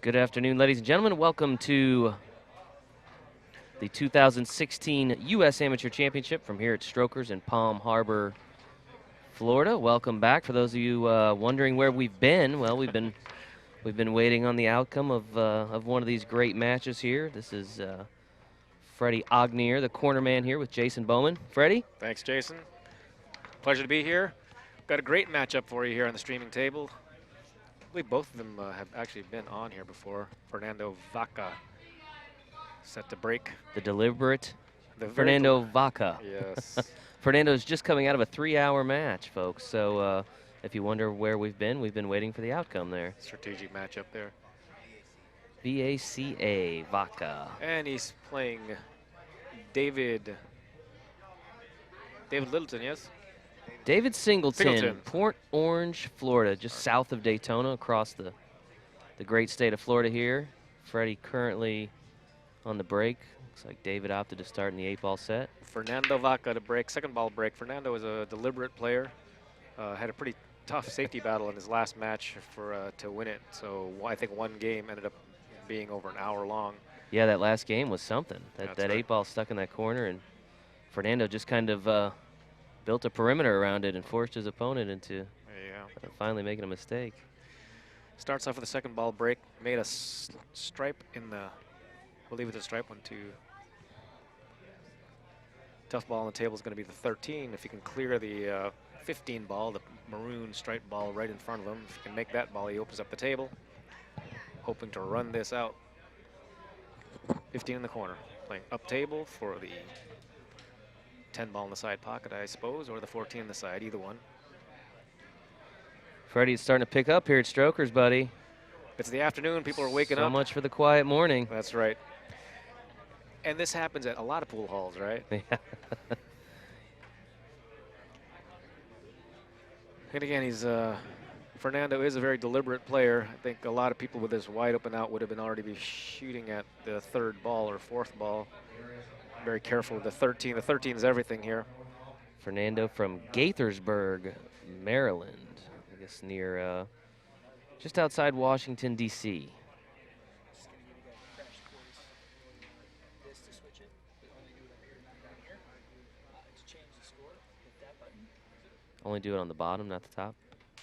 Good afternoon, ladies and gentlemen. Welcome to the 2016 U.S. Amateur Championship from here at Strokers in Palm Harbor, Florida. Welcome back. For those of you wondering where we've been, well, we've been waiting on the outcome of one of these great matches here. This is Freddie Ognier, the corner man here with Jason Bowman. Freddie? Thanks, Jason. Pleasure to be here. Got a great matchup for you here on the streaming table. I believe both of them have actually been on here before. Fernando Vaca set to break. The deliberate The Fernando Vaca. Yes. Fernando's just coming out of a 3-hour match, folks. So if you wonder where we've been waiting for the outcome there. Strategic matchup there. VACA, Vaca. And he's playing David Littleton, yes? David Singleton, Singleton. Port Orange, Florida, just south of Daytona, across the great state of Florida here. Freddie currently on the break. Looks like David opted to start in the 8-ball set. Fernando Vaca to break, second ball break. Fernando is a deliberate player. Had a pretty tough safety battle in his last match to win it. So I think one game ended up being over an hour long. Yeah, that last game was something. That right. 8-ball stuck in that corner, and Fernando just kind of built a perimeter around it and forced his opponent into finally making a mistake. Starts off with a second ball break. Made a stripe in the, we'll leave it to stripe 1, 2. Tough ball on the table is going to be the 13. If you can clear the 15 ball, the maroon striped ball right in front of him, if you can make that ball, he opens up the table, hoping to run this out. 15 in the corner, playing up table for the 10 ball in the side pocket, I suppose, or the 14 in the side, either one. Freddie's starting to pick up here at Strokers, buddy. It's the afternoon, people are waking up. So much for the quiet morning. That's right. And this happens at a lot of pool halls, right? Yeah. And again, Fernando is a very deliberate player. I think a lot of people with this wide open out would have been already be shooting at the third ball or fourth ball. Very careful with the 13. The 13 is everything here. Fernando from Gaithersburg, Maryland. I guess near, just outside Washington, D.C. Only do it on the bottom, not the top?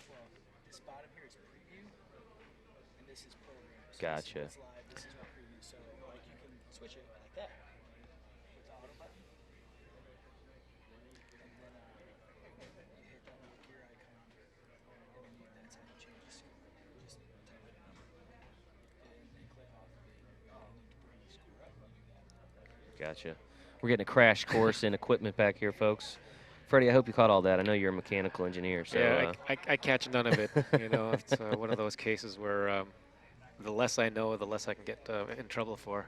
Well, this bottom here is preview, and this is program. So Gotcha. This is live, this is preview. So like you can switch it like that with the auto button. And then you hit that little gear icon, and that's how you change the score. You just type it in, and then click off of it, and you need to bring the score up, and you do that. Gotcha. We're getting a crash course in equipment back here, folks. Freddie, I hope you caught all that. I know you're a mechanical engineer. So, yeah, I catch none of it. You know, it's one of those cases where the less I know, the less I can get in trouble for.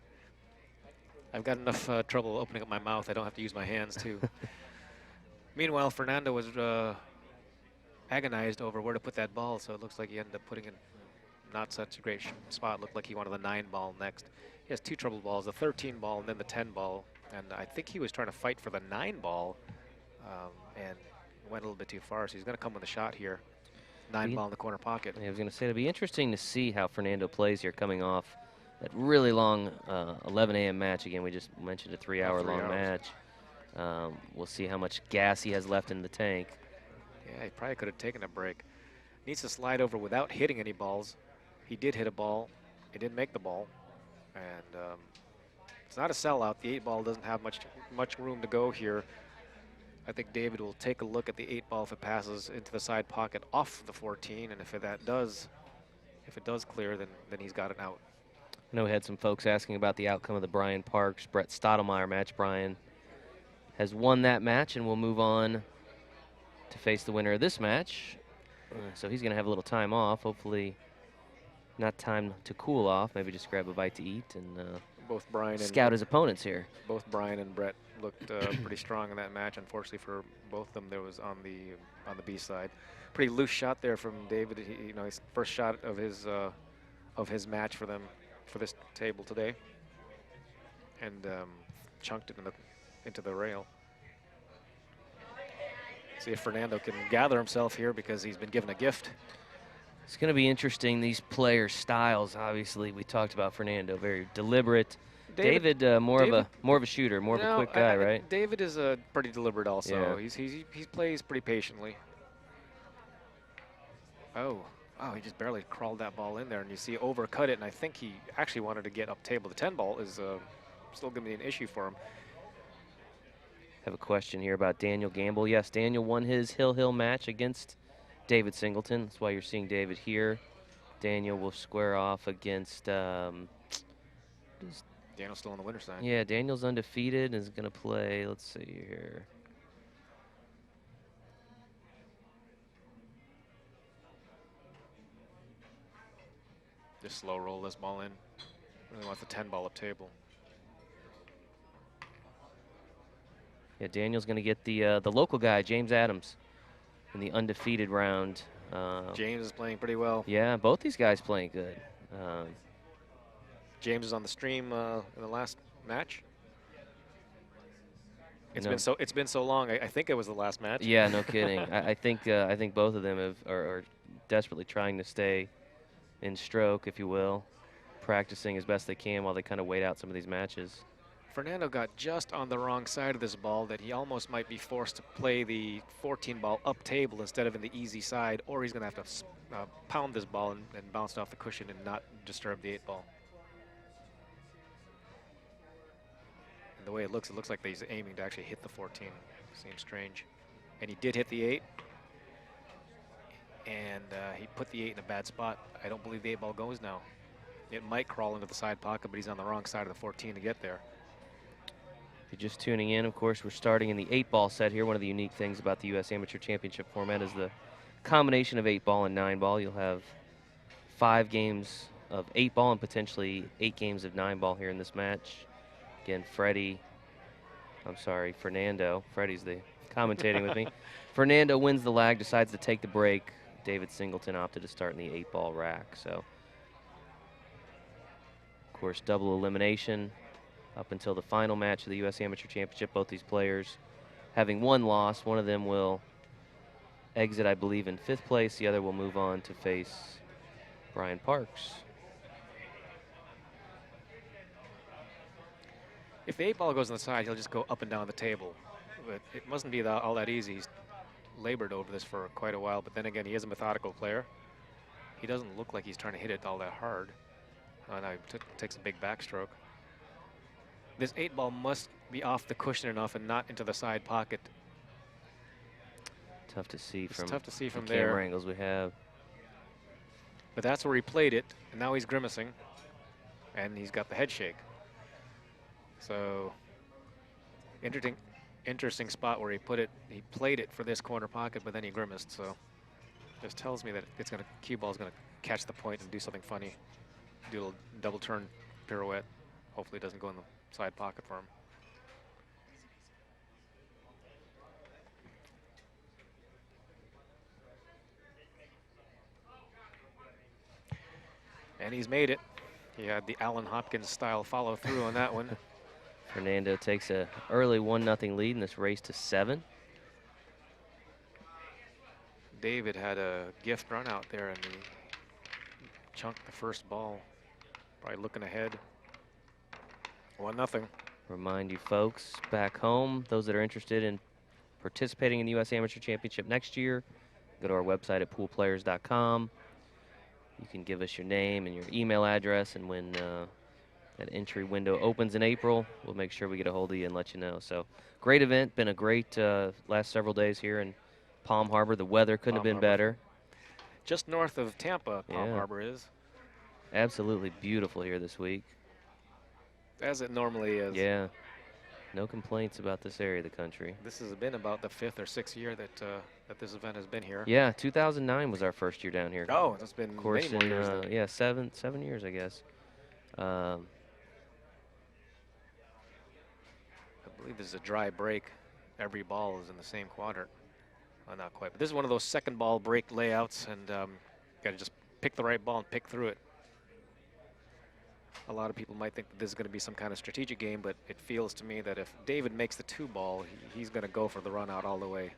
I've got enough trouble opening up my mouth. I don't have to use my hands, too. Meanwhile, Fernando was agonized over where to put that ball, so it looks like he ended up putting in not such a great spot. Looked like he wanted the 9 ball next. He has 2 trouble balls, the 13 ball and then the 10 ball. And I think he was trying to fight for the 9 ball. And went a little bit too far, so he's going to come with a shot here. 9 ball in the corner pocket. I was going to say, it'll be interesting to see how Fernando plays here coming off that really long 11 a.m. match. Again, we just mentioned a 3-hour-long match. We'll see how much gas he has left in the tank. Yeah, he probably could have taken a break. Needs to slide over without hitting any balls. He did hit a ball. He didn't make the ball. And it's not a sellout. The 8 ball doesn't have much room to go here. I think David will take a look at the 8 ball if it passes into the side pocket off the 14, and if it does clear, then he's got it out. I know we had some folks asking about the outcome of the Brian Parks, Brett Stottlemyre match. Brian has won that match, and will move on to face the winner of this match. So he's going to have a little time off. Hopefully not time to cool off, maybe just grab a bite to eat and both Brian scout his opponents here. Both Brian and Brett looked pretty strong in that match. Unfortunately for both of them, there was on the B side. Pretty loose shot there from David. His first shot of his match for them for this table today, and chunked it into the rail. See if Fernando can gather himself here, because he's been given a gift. It's going to be interesting. These player styles, obviously, we talked about Fernando, very deliberate. David, David, more of a shooter, more of a quick guy, right? David is pretty deliberate also. Yeah. He plays pretty patiently. Oh, he just barely crawled that ball in there, and you see overcut it, and I think he actually wanted to get up table. The 10 ball is still going to be an issue for him. Have a question here about Daniel Gamble. Yes, Daniel won his Hill match against David Singleton. That's why you're seeing David here. Daniel will square off against. Daniel's still on the winner's side. Yeah, Daniel's undefeated and is going to play. Let's see here. Just slow roll this ball in. Really wants the 10 ball up table. Yeah, Daniel's going to get the local guy, James Adams, in the undefeated round. James is playing pretty well. Yeah, both these guys playing good. James is on the stream in the last match. It's been so long. I think it was the last match. Yeah, no kidding. I think both of them are desperately trying to stay in stroke, if you will, practicing as best they can while they kind of wait out some of these matches. Fernando got just on the wrong side of this ball that he almost might be forced to play the 14 ball up table instead of in the easy side, or he's going to have to pound this ball and bounce it off the cushion and not disturb the 8 ball. And the way it looks like he's aiming to actually hit the 14. Seems strange. And he did hit the 8. And he put the 8 in a bad spot. I don't believe the 8 ball goes now. It might crawl into the side pocket, but he's on the wrong side of the 14 to get there. If you're just tuning in, of course, we're starting in the 8-ball set here. One of the unique things about the U.S. Amateur Championship format is the combination of 8-ball and 9-ball. You'll have 5 games of 8-ball and potentially 8 games of 9-ball here in this match. Again, Fernando. Freddie's the commentating with me. Fernando wins the lag, decides to take the break. David Singleton opted to start in the 8-ball rack. So, of course, double elimination up until the final match of the U.S. Amateur Championship. Both these players having one loss. One of them will exit, I believe, in 5th place. The other will move on to face Brian Parks. If the 8 ball goes on the side, he'll just go up and down the table. But it mustn't be all that easy. He's labored over this for quite a while, but then again, he is a methodical player. He doesn't look like he's trying to hit it all that hard. Now he takes a big backstroke. This 8 ball must be off the cushion enough and not into the side pocket. Tough to see from the there. Camera angles we have. But that's where he played it, and now he's grimacing, and he's got the head shake. So, interesting spot where he put it. He played it for this corner pocket, but then he grimaced. So, just tells me that cue ball's gonna catch the point and do something funny, do a little double turn pirouette. Hopefully, it doesn't go in the side pocket for him. And he's made it. He had the Allen Hopkins style follow through on that one. Fernando takes a early 1-0 lead in this race to 7. David had a gift run out there and he chunked the first ball. Probably looking ahead. 1-0. Remind you folks back home, those that are interested in participating in the U.S. Amateur Championship next year, go to our website at poolplayers.com. You can give us your name and your email address, and when that entry window opens in April, we'll make sure we get a hold of you and let you know. So, great event. Been a great last several days here in Palm Harbor. The weather couldn't have been better. Just north of Tampa, Palm Harbor is. Absolutely beautiful here this week. As it normally is. Yeah. No complaints about this area of the country. This has been about the 5th or 6th year that that this event has been here. Yeah, 2009 was our first year down here. Oh, it's been of course, many more years. Yeah, 7 years, I guess. I believe this is a dry break. Every ball is in the same quadrant. Well, not quite, but this is one of those second ball break layouts, and got to just pick the right ball and pick through it. A lot of people might think that this is going to be some kind of strategic game, but it feels to me that if David makes the 2 ball, he's going to go for the run out all the way,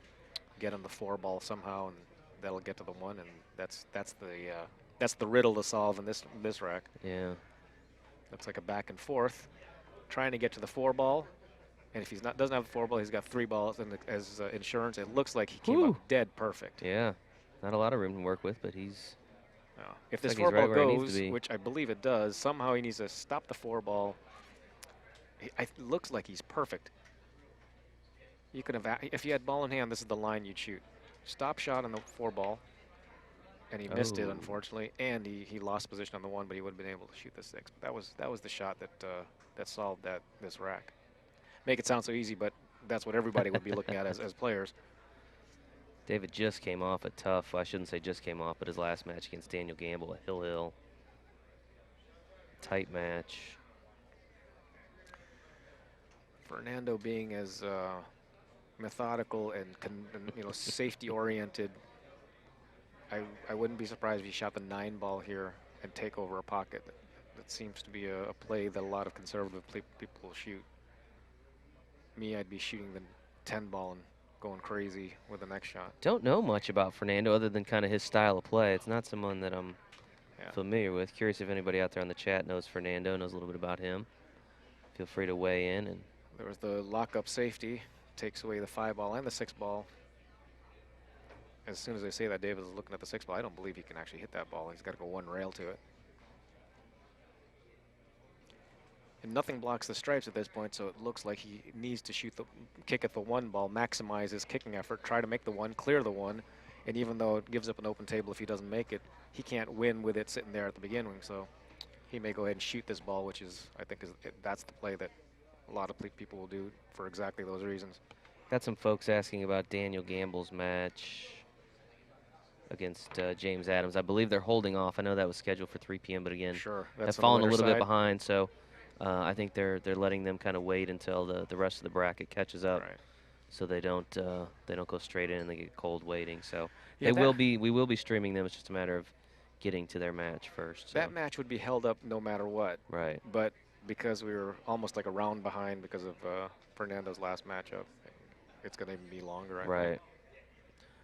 get him the 4 ball somehow, and that'll get to the one, and that's the riddle to solve in this rack. Yeah. Looks like a back and forth, trying to get to the 4-ball. And if doesn't have the 4-ball, he's got 3 balls and as insurance. It looks like he came Whew. up dead perfect. Yeah. Not a lot of room to work with, but he's. If this like he's 4-ball right where he needs to goes, be. which I believe it does, somehow he needs to stop the 4-ball. It looks like he's perfect. You could have, if you had ball in hand, this is the line you'd shoot. Stop shot on the 4-ball, and he missed it, Oh. unfortunately, and he lost position on the 1, but he would have been able to shoot the 6. But that was the shot that solved this rack. Make it sound so easy, but that's what everybody would be looking at as players. David just came off a tough, I shouldn't say just came off, but his last match against Daniel Gamble at Hill. Tight match. Fernando being as methodical and safety oriented. I wouldn't be surprised if he shot the 9-ball here and take over a pocket. That seems to be a play that a lot of conservative people will shoot. Me, I'd be shooting the 10-ball and going crazy with the next shot. Don't know much about Fernando other than kind of his style of play. It's not someone that I'm familiar with. Curious if anybody out there on the chat knows Fernando, knows a little bit about him. Feel free to weigh in. And there was the lock-up safety, takes away the 5-ball and the 6-ball. As soon as I say that, David is looking at the 6-ball. I don't believe he can actually hit that ball. He's got to go 1 rail to it. And nothing blocks the stripes at this point, so it looks like he needs to kick at the 1-ball, maximize his kicking effort, try to make the 1, clear the 1. And even though it gives up an open table if he doesn't make it, he can't win with it sitting there at the beginning. So he may go ahead and shoot this ball, which is, I think, that's the play that a lot of people will do for exactly those reasons. got some folks asking about Daniel Gamble's match against James Adams. I believe they're holding off. I know that was scheduled for 3 p.m., but again, have fallen a little bit behind. So I think they're letting them kind of wait until the rest of the bracket catches up, so they don't go straight in and they get cold waiting. So we will be streaming them. It's just a matter of getting to their match first. So. That match would be held up no matter what. Right. But because we were almost like a round behind because of Fernando's last matchup, it's going to even be longer. Right.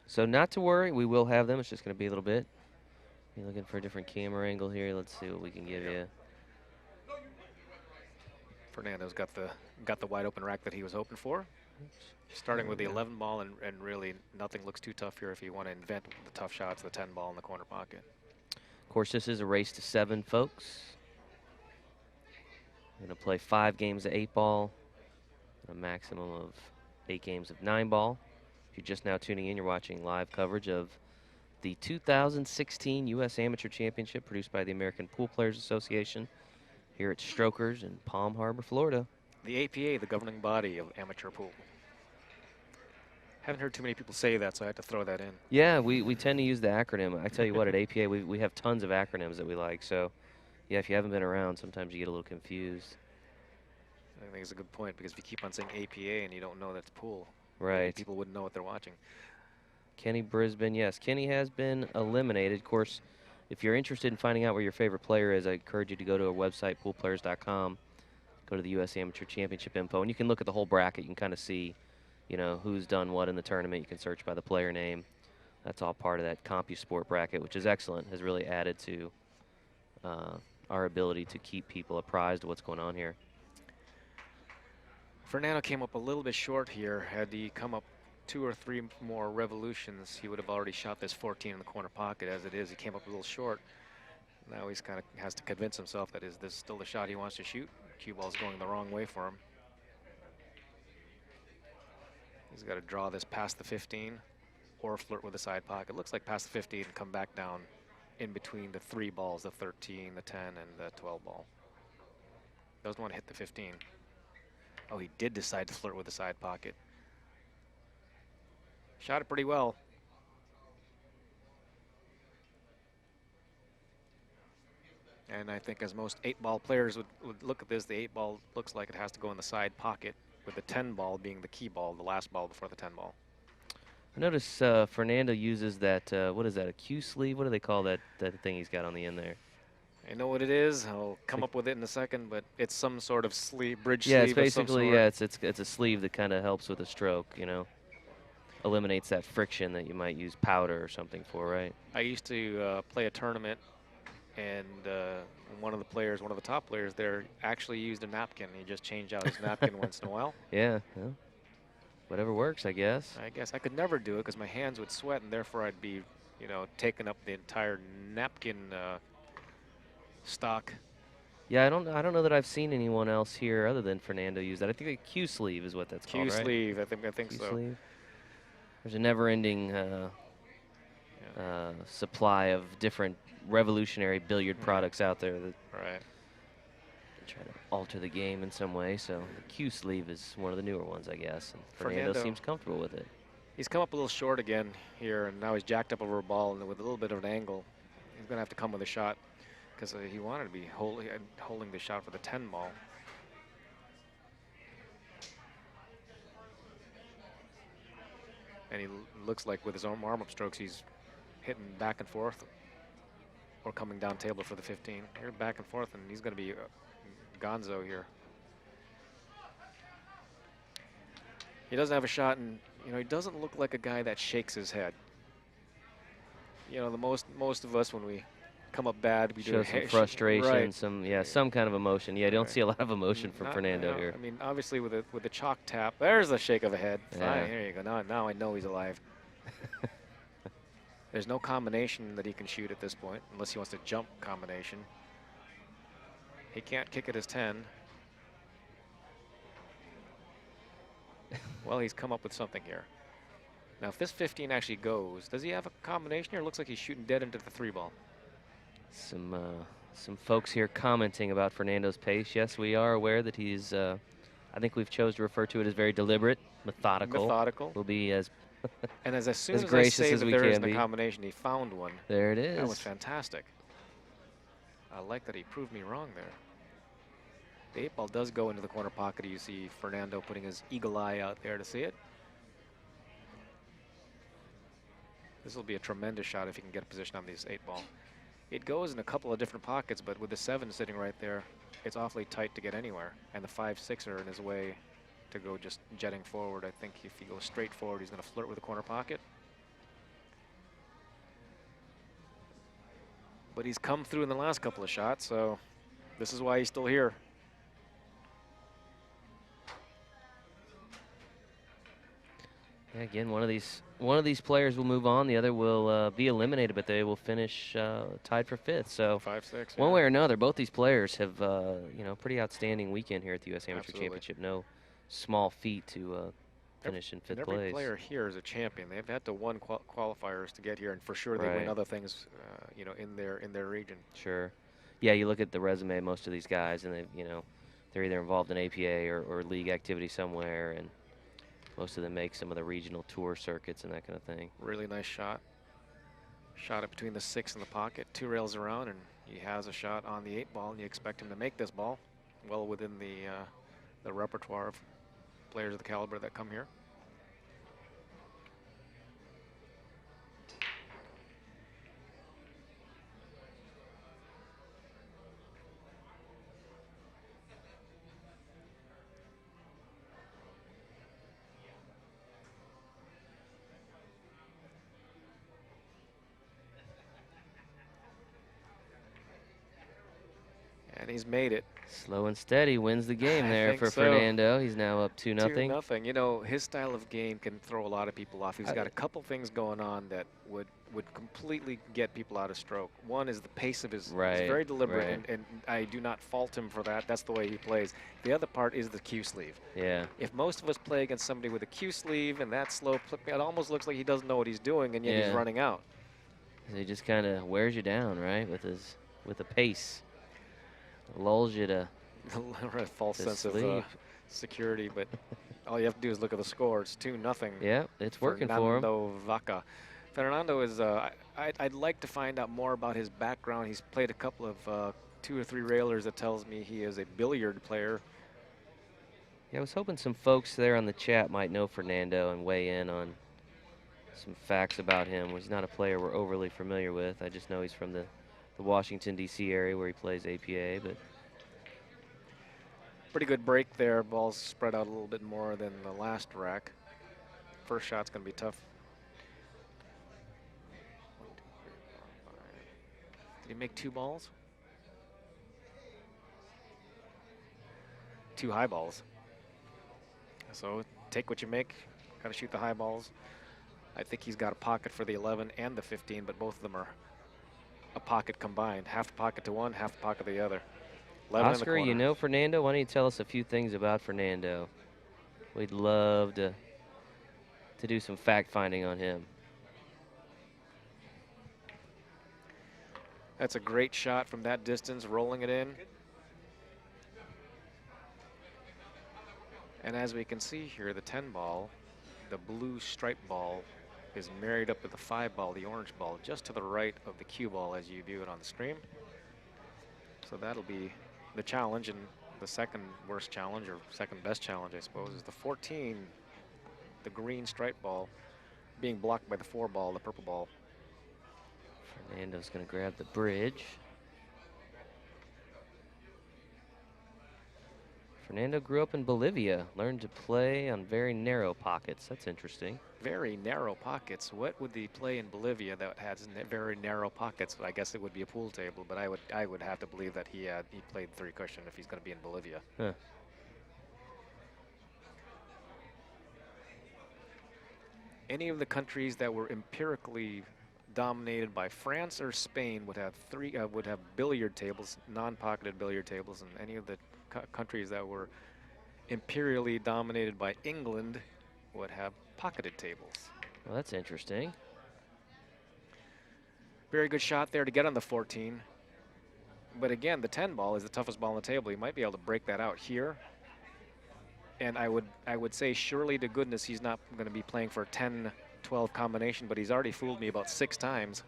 So not to worry, we will have them. It's just going to be a little bit. You're looking for a different camera angle here. Let's see what we can give you. Fernando's got the wide open rack that he was hoping for. Starting with the 11-ball, and really nothing looks too tough here if you want to invent the tough shots, the 10-ball in the corner pocket. Of course, this is a race to 7, folks. We're going to play 5 games of 8-ball, a maximum of 8 games of 9-ball. If you're just now tuning in, you're watching live coverage of the 2016 U.S. Amateur Championship produced by the American Pool Players Association here at Strokers in Palm Harbor, Florida. The APA, the governing body of amateur pool. Haven't heard too many people say that, so I had to throw that in. Yeah, we tend to use the acronym. I tell you what, at APA, we have tons of acronyms that we like. So, yeah, if you haven't been around, sometimes you get a little confused. I think it's a good point, because if you keep on saying APA and you don't know that's pool, right, people wouldn't know what they're watching. Kenny Brisbane, yes. Kenny has been eliminated. Of course, if you're interested in finding out where your favorite player is, I encourage you to go to our website, poolplayers.com, go to the U.S. Amateur Championship info, and you can look at the whole bracket. You can kind of see, you know, who's done what in the tournament. You can search by the player name. That's all part of that CompuSport bracket, which is excellent, has really added to our ability to keep people apprised of what's going on here. Fernando came up a little bit short here. Had he come up 2 or 3 more revolutions, he would have already shot this 14 in the corner pocket. As it is, he came up a little short. Now he's kind of has to convince himself that this is still the shot he wants to shoot. Cue ball's going the wrong way for him. He's got to draw this past the 15 or flirt with the side pocket. Looks like past the 15 and come back down in between the 3 balls, the 13, the 10, and the 12 ball. Doesn't want to hit the 15. Oh, he did decide to flirt with the side pocket. Shot it pretty well. And I think as most 8-ball players would look at this, the 8-ball looks like it has to go in the side pocket, with the 10-ball being the key ball, the last ball before the 10-ball. I notice Fernando uses that, what is that, a Q sleeve? What do they call that thing he's got on the end there? I know what it is. I'll come up with it in a second, but it's some sort of sleeve, bridge yeah, sleeve. Yeah, it's basically, it's a sleeve that kind of helps with the stroke, you know. eliminates that friction that you might use powder or something for, right? I used to play a tournament, and one of the top players there, actually used a napkin. He just changed out his napkin once in a while. Yeah, well, whatever works, I guess. I guess I could never do it because my hands would sweat, and therefore I'd be, you know, taking up the entire napkin stock. Yeah, I don't know that I've seen anyone else here other than Fernando use that. I think a Q sleeve is what that's Q called, right? sleeve, I think Q so. sleeve. There's a never-ending supply of different revolutionary billiard products out there that Right. try to alter the game in some way. So the Q sleeve is one of the newer ones, I guess. And Fernando seems comfortable with it. He's come up a little short again here, and now he's jacked up over a ball, and with a little bit of an angle, he's going to have to come with a shot because he wanted to be holding the shot for the 10 ball. And he looks like with his arm up strokes, he's hitting back and forth or coming down table for the 15. Here back and forth, and he's going to be gonzo here. He doesn't have a shot, and you know, he doesn't look like a guy that shakes his head. You know, the most of us, when we come up bad, we show do some frustration, right. some kind of emotion. Yeah, I don't see a lot of emotion from Fernando here. I mean, obviously with the chalk tap, there's the shake of a head. Yeah. Fine, here you go. Now I know he's alive. There's no combination that he can shoot at this point, unless he wants to jump combination. He can't kick at his 10. Well, he's come up with something here. Now, if this 15 actually goes, does he have a combination here? It looks like he's shooting dead into the 3 ball. Some folks here commenting about Fernando's pace. Yes, we are aware that he's, I think we've chose to refer to it as very deliberate, methodical. Methodical. Will be as and as soon as gracious I say as that we there can isn't be. a combination, he found one. There it is. That was fantastic. I like that he proved me wrong there. The 8 ball does go into the corner pocket. You see Fernando putting his eagle eye out there to see it. This will be a tremendous shot if he can get a position on this 8 ball. It goes in a couple of different pockets, but with the 7 sitting right there, it's awfully tight to get anywhere. And the 5-6 are in his way to go just jetting forward. I think if he goes straight forward, he's going to flirt with the corner pocket. But he's come through in the last couple of shots, so this is why he's still here. Yeah, again, one of these players will move on, the other will be eliminated, but they will finish tied for 5th. So 5-6. one way or another, both these players have you know, pretty outstanding weekend here at the U.S. Amateur Absolutely. Championship. No small feat to finish in 5th place. Every player here is a champion. They've had to win qualifiers to get here, and for sure they win other things, you know, in their region. Sure. Yeah, you look at the resume of most of these guys, and they're either involved in APA or league activity somewhere, and most of them make some of the regional tour circuits and that kind of thing. Really nice shot. Shot it between the 6 and the pocket, 2 rails around, and he has a shot on the 8 ball, and you expect him to make this ball well within the repertoire of players of the caliber that come here. And he's made it. Slow and steady wins the game there for so. Fernando. He's now up 2-0. 2-0. You know, his style of game can throw a lot of people off. He's got a couple things going on that would completely get people out of stroke. One is the pace of his. He's very deliberate, and I do not fault him for that. That's the way he plays. The other part is the Q sleeve. Yeah. If most of us play against somebody with a Q sleeve and that slow, it almost looks like he doesn't know what he's doing, and yet he's running out. He just kind of wears you down, right, with the pace. Lulls you to a false sense of security, but all you have to do is look at the score. It's 2-0. Yeah, it's working for him. Fernando Vaca. Fernando is, I'd like to find out more about his background. He's played a couple of 2 or 3 railers that tells me he is a billiard player. Yeah, I was hoping some folks there on the chat might know Fernando and weigh in on some facts about him. He's not a player we're overly familiar with. I just know he's from the Washington, D.C. area where he plays APA, but pretty good break there. Ball's spread out a little bit more than the last rack. First shot's going to be tough. 1, 2, 3, 4, 5. Did he make 2 balls? 2 high balls. So take what you make. Got to shoot the high balls. I think he's got a pocket for the 11 and the 15, but both of them are a pocket combined. Half a pocket to one, half a pocket to the other. 11 in the Oscar, you corner. know Fernando? Why don't you tell us a few things about Fernando? We'd love to do some fact finding on him. That's a great shot from that distance, rolling it in. And as we can see here, the 10 ball, the blue stripe ball, is married up with the 5 ball, the orange ball, just to the right of the cue ball as you view it on the screen. So that'll be the challenge, and the second worst challenge, or second best challenge, I suppose, is the 14, the green stripe ball, being blocked by the 4 ball, the purple ball. Fernando's going to grab the bridge. Fernando grew up in Bolivia, learned to play on very narrow pockets. That's interesting. Very narrow pockets. What would he play in Bolivia that has very narrow pockets? I guess it would be a pool table, but I would have to believe that he played 3 cushion if he's going to be in Bolivia. Huh. Any of the countries that were empirically dominated by France or Spain would have billiard tables, non-pocketed billiard tables, and any of the countries that were imperially dominated by England would have pocketed tables. Well, that's interesting. Very good shot there to get on the 14. But again, the 10 ball is the toughest ball on the table. He might be able to break that out here. And I would say surely to goodness he's not going to be playing for a 10-12 combination, but he's already fooled me about 6 times.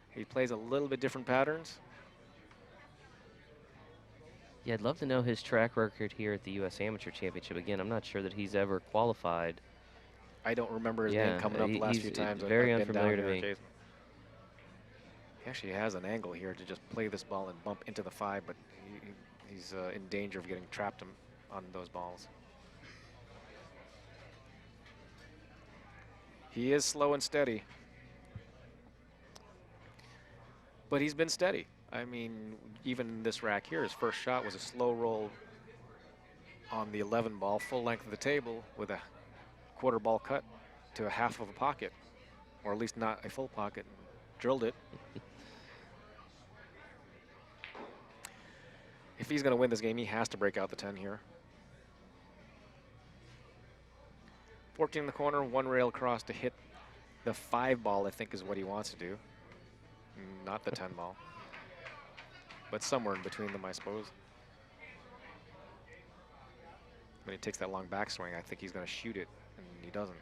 He plays a little bit different patterns. Yeah, I'd love to know his track record here at the U.S. Amateur Championship. Again, I'm not sure that he's ever qualified. I don't remember his name coming up the last few times. Very I've been unfamiliar to down me. here. He actually has an angle here to just play this ball and bump into the 5, but he's in danger of getting trapped on those balls. He is slow and steady, but he's been steady. I mean, even this rack here, his first shot was a slow roll on the 11 ball, full length of the table with a quarter ball cut to a half of a pocket, or at least not a full pocket. Drilled it. If he's going to win this game, he has to break out the 10 here. 14 in the corner, 1 rail across to hit the 5 ball, I think is what he wants to do. Not the 10 ball. But somewhere in between them, I suppose. When he takes that long backswing, I think he's going to shoot it, and he doesn't.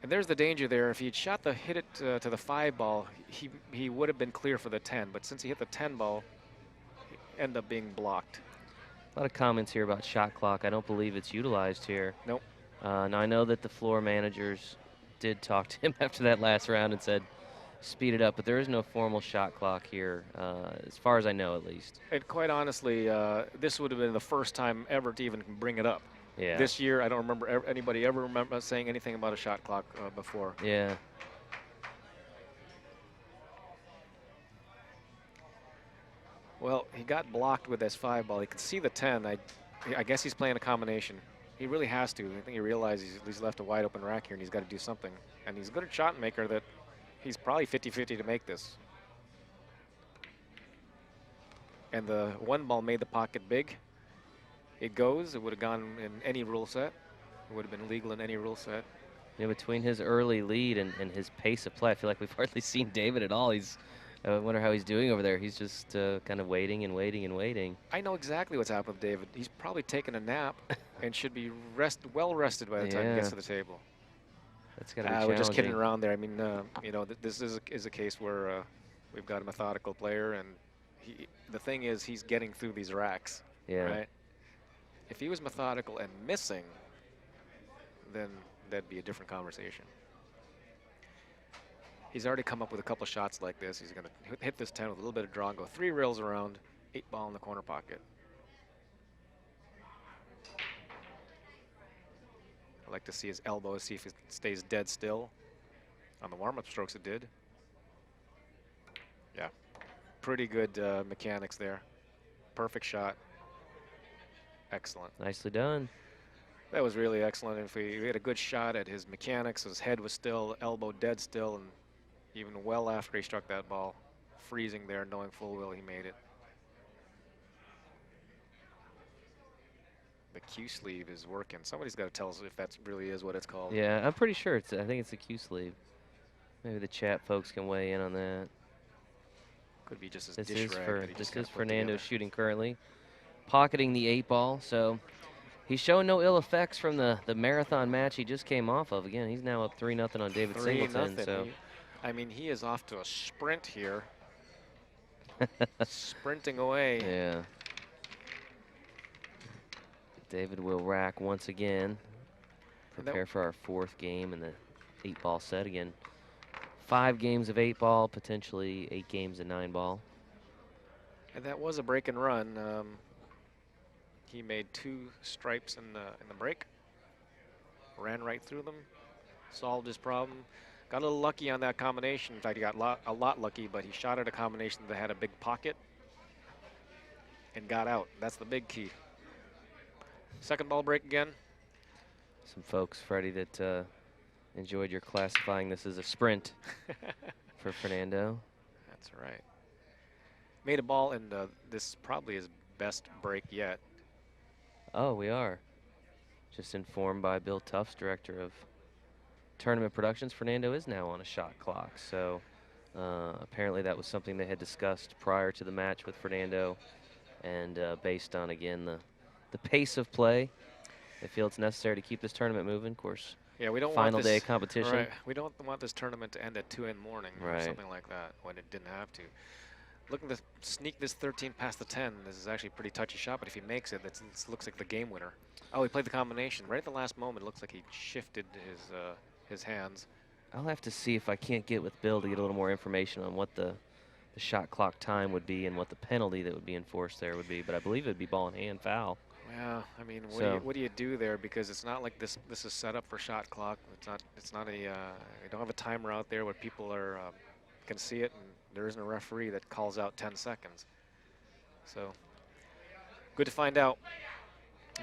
And there's the danger there. If he'd hit it to the 5 ball, he would have been clear for the 10. But since he hit the 10 ball, he ended up being blocked. A lot of comments here about shot clock. I don't believe it's utilized here. Nope. Now, I know that the floor managers did talk to him after that last round and said, speed it up, but there is no formal shot clock here, as far as I know, at least. And quite honestly, this would have been the first time ever to even bring it up. Yeah. This year, I don't remember anybody ever remember saying anything about a shot clock before. Yeah. Well, he got blocked with this 5 ball. He could see the 10. I guess he's playing a combination. He really has to. I think he realizes he's left a wide open rack here and he's got to do something. And he's a good shot maker that he's probably 50-50 to make this. And the 1 ball made the pocket big. It goes. It would have gone in any rule set. It would have been legal in any rule set. You know, between his early lead and his pace of play, I feel like we've hardly seen David at all. I wonder how he's doing over there. He's just kind of waiting and waiting and waiting. I know exactly what's happened with David. He's probably taken a nap and should be well rested by the time he gets to the table. That's got to be We're just kidding challenging. around there. I mean, you know, this is a case where we've got a methodical player, and the thing is, he's getting through these racks. Yeah. Right? If he was methodical and missing, then that'd be a different conversation. He's already come up with a couple shots like this. He's going to hit this 10 with a little bit of draw and go 3 rails around, 8 ball in the corner pocket. like to see his elbow, see if it stays dead still. On the warm-up strokes, it did. Yeah, pretty good mechanics there. Perfect shot. Excellent. Nicely done. That was really excellent. If we had a good shot at his mechanics, his head was still, elbow dead still, and even well after he struck that ball, freezing there, knowing full well he made it. The Q sleeve is working. Somebody's got to tell us if that really is what it's called. Yeah, I'm pretty sure I think it's a Q sleeve. Maybe the chat folks can weigh in on that. Could be just his This dish is rag for that he just this is kinda put Fernando together. shooting currently, pocketing the 8-ball. So he's showing no ill effects from the marathon match he just came off of. Again, he's now up 3-0 on David 3-0. Singleton. So I mean, he is off to a sprint here. Sprinting away. yeah, David will rack once again. Prepare for our 4th game in the 8-ball set again. 5 games of 8-ball, potentially 8 games of 9-ball. And that was a break and run. He made 2 stripes in the break. Ran right through them. Solved his problem. Got a little lucky on that combination. In fact, he got a lot lucky, but he shot at a combination that had a big pocket and got out. That's the big key. Second ball break again. Some folks, Freddie, that enjoyed your classifying this as a sprint for Fernando. That's right. Made a ball, and this is probably his best break yet. Oh, we are. Just informed by Bill Tufts, director of tournament productions, Fernando is now on a shot clock. So apparently that was something they had discussed prior to the match with Fernando. And based on, again, the pace of play, they feel it's necessary to keep this tournament moving. Of course, Yeah, we don't final want this, day of competition. Right. We don't want this tournament to end at 2 in the morning or something like that when it didn't have to. Looking to sneak this 13 past the 10. This is actually a pretty touchy shot, but if he makes it, it looks like the game winner. Oh, he played the combination. Right at the last moment, it looks like he shifted his hands. I'll have to see if I can't get with Bill to get a little more information on what the shot clock time would be and what the penalty that would be enforced there would be. But I believe it would be ball in hand foul. Yeah, I mean, So what do you do there? Because it's not like this is set up for shot clock. It's not a. You don't have a timer out there where people are can see it, and there isn't a referee that calls out 10 seconds. So good to find out.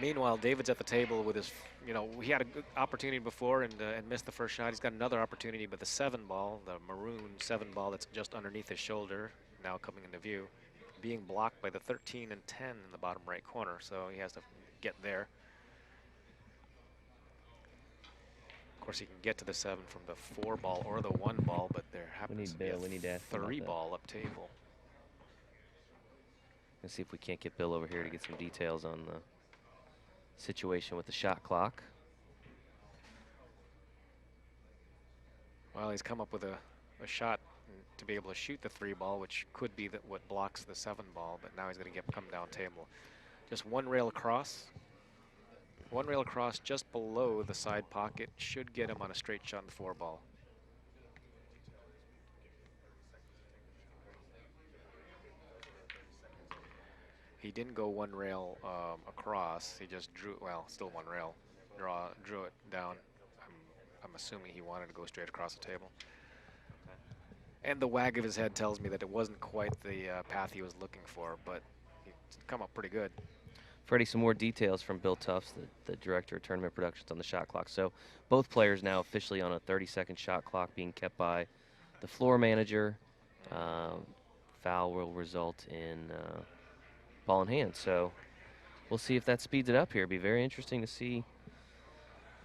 Meanwhile, David's at the table with his. He had a good opportunity before and missed the first shot. He's got another opportunity with the 7-ball, the maroon 7-ball that's just underneath his shoulder, now coming into view, being blocked by the 13 and 10 in the bottom right corner, so he has to get there. Of course, he can get to the 7 from the 4-ball or the 1-ball, but there happens to be a 3-ball up table. Let's see if we can't get Bill over here to get some details on the situation with the shot clock. Well, he's come up with a shot to be able to shoot the 3-ball, which could be what blocks the 7-ball, but now he's going to come down table. Just one rail across. One rail across just below the side pocket should get him on a straight shot in the 4-ball. He didn't go one rail across. He just drew, well, still one rail. Drew it down. I'm assuming he wanted to go straight across the table. And the wag of his head tells me that it wasn't quite the path he was looking for, but he's come up pretty good. Freddie, some more details from Bill Tufts, the director of tournament productions, on the shot clock. So both players now officially on a 30-second shot clock being kept by the floor manager. Foul will result in ball in hand. So we'll see if that speeds it up here. It'll be very interesting to see.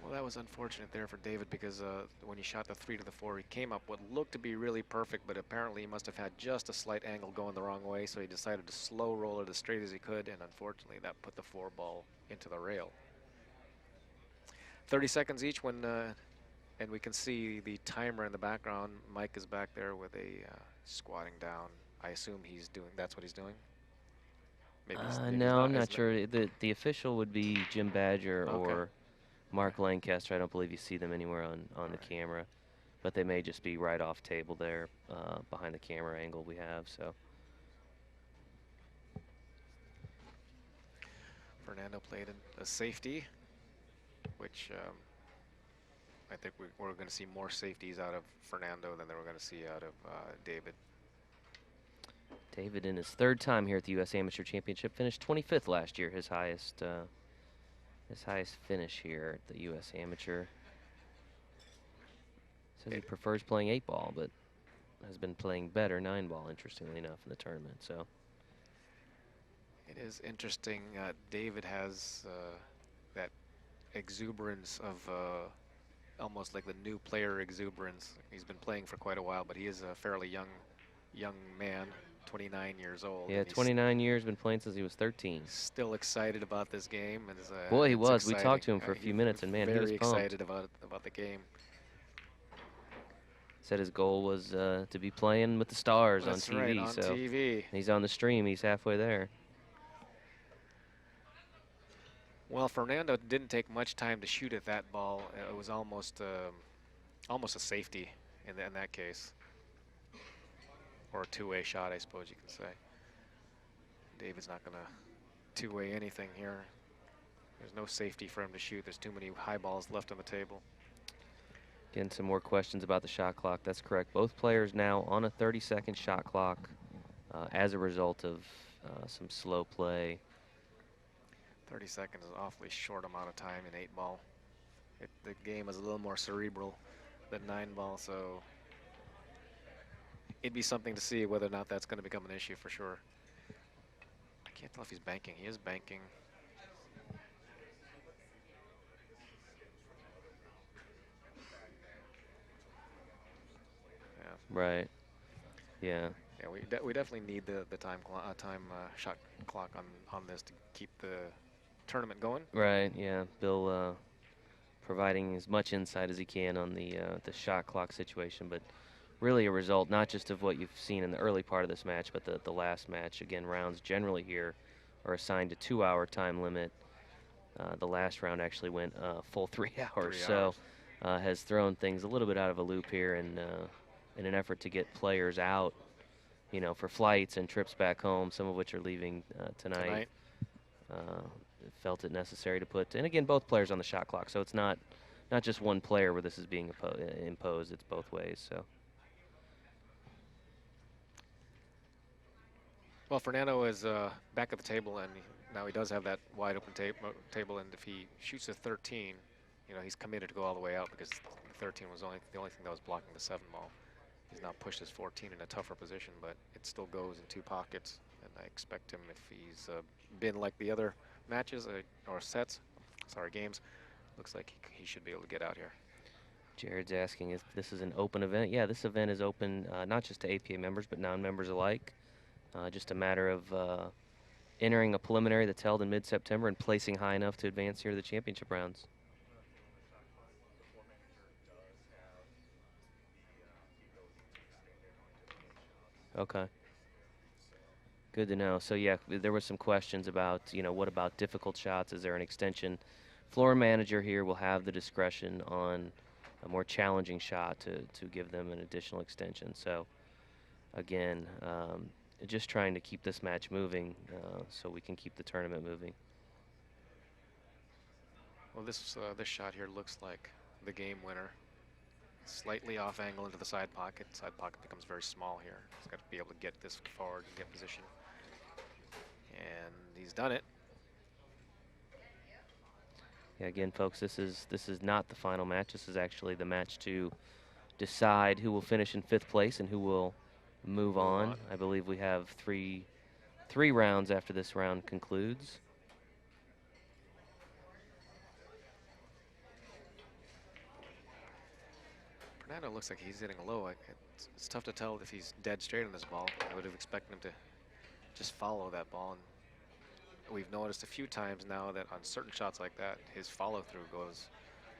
Well, that was unfortunate there for David because when he shot the 3 to the 4, he came up what looked to be really perfect, but apparently he must have had just a slight angle going the wrong way, so he decided to slow roll it as straight as he could, and unfortunately that put the 4-ball into the rail. 30 seconds each when, and we can see the timer in the background. Mike is back there with a squatting down. I assume that's what he's doing. Maybe no, I'm not sure. The official would be Jim Badger or Mark Lancaster. I don't believe you see them anywhere on the camera, but they may just be right off table there behind the camera angle we have. So Fernando played a safety, which I think we're going to see more safeties out of Fernando than they were going to see out of David. David, in his third time here at the U.S. Amateur Championship, finished 25th last year, his highest finish here at the U.S. Amateur. Says he prefers playing 8-ball, but has been playing better 9-ball, interestingly enough, in the tournament. So it is interesting. David has that exuberance of almost like the new player exuberance. He's been playing for quite a while, but he is a fairly young man, 29 years old. yeah, 29 years, been playing since he was 13. Still excited about this game, and Boy, he it's was. We exciting. talked to him for a few minutes, and man, he was very pumped. excited about the game. Said his goal was to be playing with the stars That's on TV. right, on so TV. he's on the stream. He's halfway there. Well, Fernando didn't take much time to shoot at that ball. It was almost a safety in that case, or a two-way shot, I suppose you can say. David's not going to two-way anything here. There's no safety for him to shoot. There's too many high balls left on the table. Again, some more questions about the shot clock. That's correct. Both players now on a 30-second shot clock as a result of some slow play. 30 seconds is an awfully short amount of time in 8-ball. The game is a little more cerebral than 9-ball, so it'd be something to see whether or not that's going to become an issue for sure. I can't tell if he's banking. He is banking. Right. Yeah. Yeah, we definitely need the time shot clock on this to keep the tournament going. Right. Yeah. Bill providing as much insight as he can on the shot clock situation, but really a result not just of what you've seen in the early part of this match, but the last match. Again, rounds generally here are assigned a 2-hour time limit. The last round actually went full 3 hours, so has thrown things a little bit out of a loop here, and in an effort to get players out, you know, for flights and trips back home, some of which are leaving tonight. Felt it necessary to put, and again, both players on the shot clock, so it's not just one player where this is being imposed. It's both ways. So. Well, Fernando is back at the table, and now he does have that wide open table, and if he shoots a 13, you know, he's committed to go all the way out, because the 13 was the only thing that was blocking the 7-ball. He's now pushed his 14 in a tougher position, but it still goes in 2 pockets, and I expect him, if he's been like the other matches or games, looks like he should be able to get out here. Jared's asking if this is an open event. Yeah, this event is open not just to APA members, but non-members alike. Just a matter of entering a preliminary that's held in mid-September and placing high enough to advance here to the championship rounds. Okay. Good to know. So yeah, there were some questions about, you know, what about difficult shots? Is there an extension? Floor manager here will have the discretion on a more challenging shot to give them an additional extension. So again, just trying to keep this match moving so we can keep the tournament moving. Well, this shot here looks like the game winner. Slightly off angle into the side pocket. Side pocket becomes very small here. He's got to be able to get this forward and get position. And he's done it. Yeah, again, folks, this is not the final match. This is actually the match to decide who will finish in 5th place and who will move on. I believe we have three rounds after this round concludes. Fernando looks like he's hitting low. It's tough to tell if he's dead straight on this ball. I would have expected him to just follow that ball. And we've noticed a few times now that on certain shots like that, his follow-through goes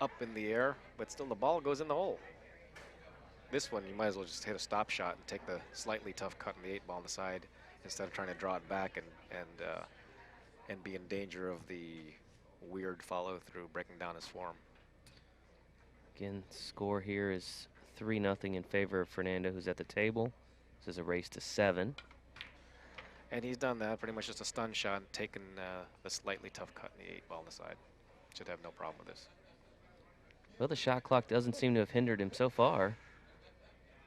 up in the air, but still the ball goes in the hole. This one, you might as well just hit a stop shot and take the slightly tough cut in the 8-ball on the side instead of trying to draw it back and be in danger of the weird follow-through breaking down his form. Again, score here is 3-0 in favor of Fernando, who's at the table. This is a race to 7. And he's done that, pretty much just a stun shot and taken the slightly tough cut in the 8-ball on the side. Should have no problem with this. Well, the shot clock doesn't seem to have hindered him so far.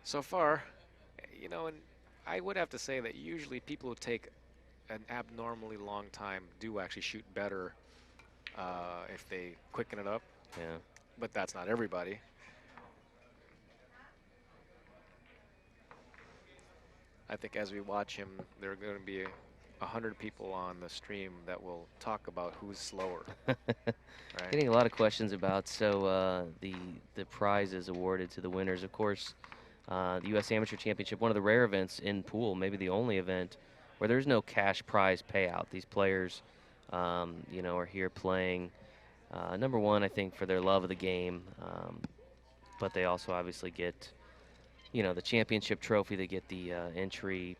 So far, you know, and I would have to say that usually people who take an abnormally long time do actually shoot better if they quicken it up, Yeah. but that's not everybody. I think as we watch him, there are going to be 100 people on the stream that will talk about who's slower, right? Getting a lot of questions about the prizes awarded to the winners. Of course, the U.S. Amateur Championship, one of the rare events in pool, maybe the only event where there's no cash prize payout. These players, are here playing. Number one, I think, for their love of the game, but they also obviously get, the championship trophy. They get the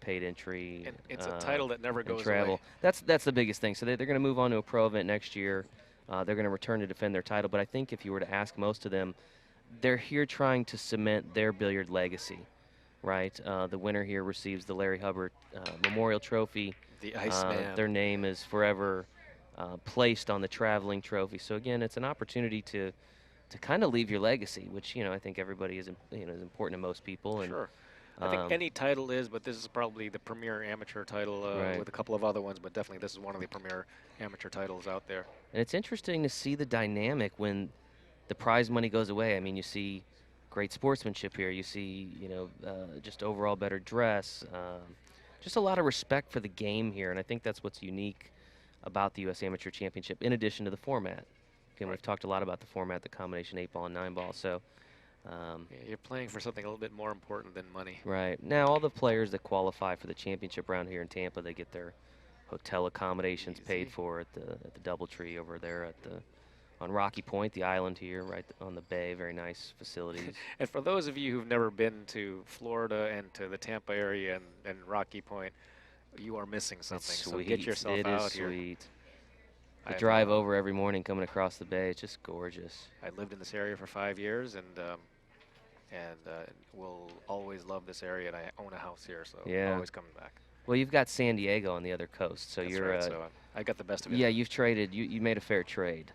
paid entry, And it's a title that never and goes travel. away. That's the biggest thing. So they're going to move on to a pro event next year. They're going to return to defend their title. But I think if you were to ask most of them, they're here trying to cement their billiard legacy, right? The winner here receives the Larry Hubbard Memorial Trophy. The Iceman. Their name is forever placed on the traveling trophy. So again, it's an opportunity to kind of leave your legacy, which I think everybody is is important to most people. And Sure. I think any title is, but this is probably the premier amateur title Right. with a couple of other ones, but definitely this is one of the premier amateur titles out there. And it's interesting to see the dynamic when the prize money goes away. I mean, you see great sportsmanship here. You see, just overall better dress. Just a lot of respect for the game here, and I think that's what's unique about the U.S. Amateur Championship, in addition to the format. Again, Right. we've talked a lot about the format, the combination 8-ball and 9-ball. So, Yeah, you're playing for something a little bit more important than money. right now, all the players that qualify for the championship round here in Tampa, they get their hotel accommodations paid Easy. for at the DoubleTree over there on Rocky Point, the island here, right on the bay. Very nice facilities. And for those of you who've never been to Florida and to the Tampa area and Rocky Point, you are missing something. It's So sweet. get yourself It out is here. sweet. The I've, drive over every morning coming across the bay, it's just gorgeous. I lived in this area for 5 years and will always love this area. And I own a house here, so Yeah. always coming back. Well, you've got San Diego on the other coast, so That's you're right. So I got the best of it. yeah, you've traded. You made a fair trade.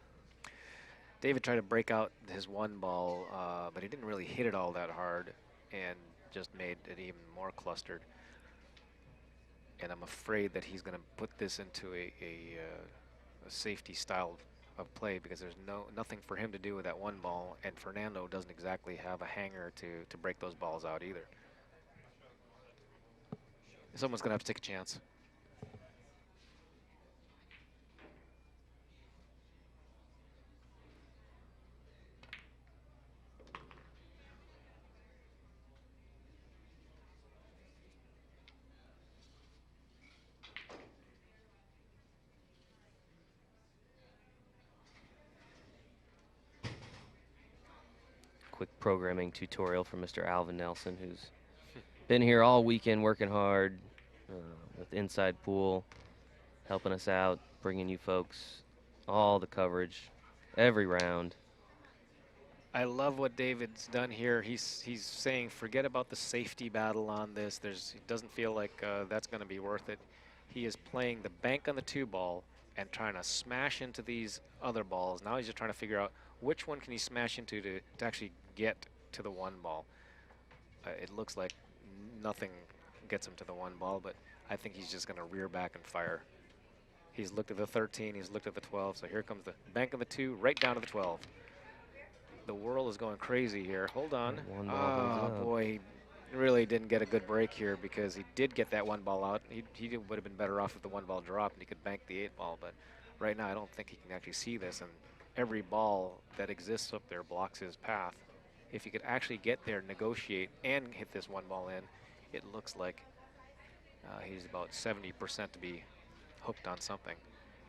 David tried to break out his one ball, but he didn't really hit it all that hard and just made it even more clustered. And I'm afraid that he's going to put this into a safety style of play because there's nothing for him to do with that one ball, and Fernando doesn't exactly have a hanger to break those balls out either. Someone's going to have to take a chance. Quick programming tutorial from Mr. Alvin Nelson, who's been here all weekend working hard with Inside Pool, helping us out, bringing you folks all the coverage every round. I love what David's done here. He's saying forget about the safety battle on this. It doesn't feel like that's going to be worth it. He is playing the bank on the 2-ball and trying to smash into these other balls. Now he's just trying to figure out which one can he smash into to actually get to the 1-ball. It looks like nothing gets him to the 1-ball, but I think he's just going to rear back and fire. He's looked at the 13, he's looked at the 12, so here comes the bank on the 2, right down to the 12. The world is going crazy here. Hold on. One ball goes Oh, up. boy, he really didn't get a good break here because he did get that 1-ball out. He would have been better off if the 1-ball dropped and he could bank the 8-ball, but right now I don't think he can actually see this, and every ball that exists up there blocks his path. If he could actually get there, negotiate, and hit this 1-ball in, it looks like he's about 70% to be hooked on something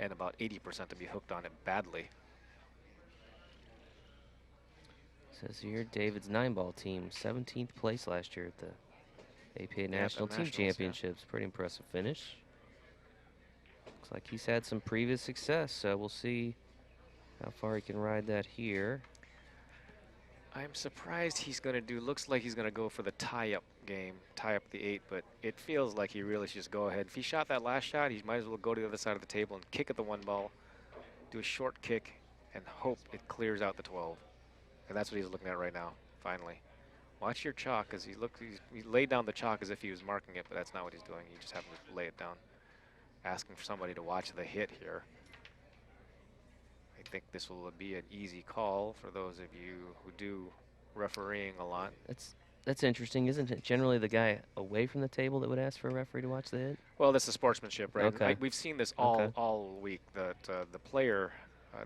and about 80% to be hooked on it badly. Says here, David's 9-ball team, 17th place last year at the APA National Team Nationals, yeah. Championships. Pretty impressive finish. Looks like he's had some previous success, so we'll see how far he can ride that here. I'm surprised he's going to do, looks like he's going to go for the tie-up game, tie up the 8, but it feels like he really should just go ahead. If he shot that last shot, he might as well go to the other side of the table and kick at the 1-ball, do a short kick, and hope it clears out the 12. And that's what he's looking at right now, finally. Watch your chalk, as he laid down the chalk as if he was marking it, but that's not what he's doing. He just happened to lay it down, asking for somebody to watch the hit here. I think this will be an easy call for those of you who do refereeing a lot. That's interesting, isn't it? Generally, the guy away from the table that would ask for a referee to watch the hit. Well, that's the sportsmanship, right? Okay. We've seen this Okay. all week. That the player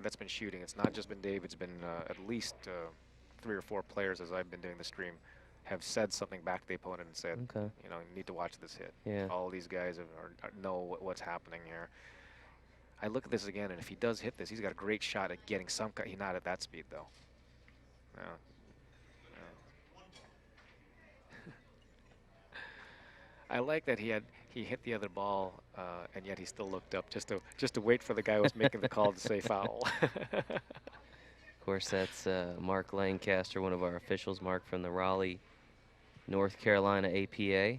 that's been shooting, it's not just been Dave. It's been at least 3 or 4 players as I've been doing the stream, have said something back to the opponent and said, Okay. you know, you need to watch this hit. Yeah. All these guys know what's happening here. I look at this again, and if he does hit this, he's got a great shot at getting some. He's not at that speed though. No. I like that he hit the other ball, and yet he still looked up just to wait for the guy who was making the call to say foul. Of course, that's Mark Lancaster, one of our officials, Mark from the Raleigh, North Carolina APA.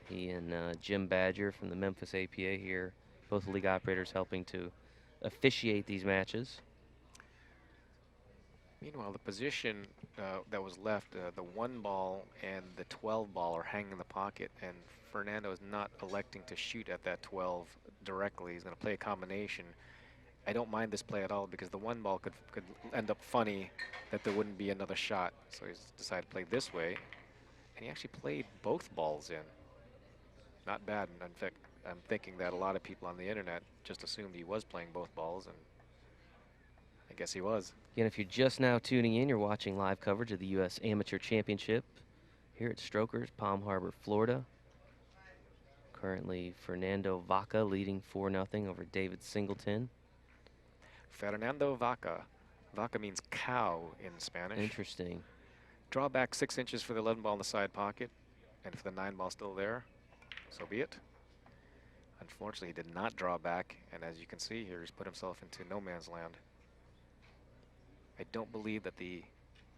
He and Jim Badger from the Memphis APA here, both league operators helping to officiate these matches. Meanwhile, the position that was left, the 1 ball and the 12 ball are hanging in the pocket, and Fernando is not electing to shoot at that 12 directly. He's going to play a combination. I don't mind this play at all because the 1 ball could end up funny that there wouldn't be another shot. So he's decided to play this way, and he actually played both balls in. Not bad. In fact, I'm thinking that a lot of people on the internet just assumed he was playing both balls, and I guess he was. Again, if you're just now tuning in, you're watching live coverage of the U.S. Amateur Championship here at Strokers, Palm Harbor, Florida. Currently, Fernando Vaca leading 4-0 over David Singleton. Fernando Vaca. Vaca means cow in Spanish. Interesting. Draw back 6 inches for the 11 ball in the side pocket, and if the 9 ball still there, so be it. Unfortunately, he did not draw back, and as you can see here, he's put himself into no man's land. I don't believe that the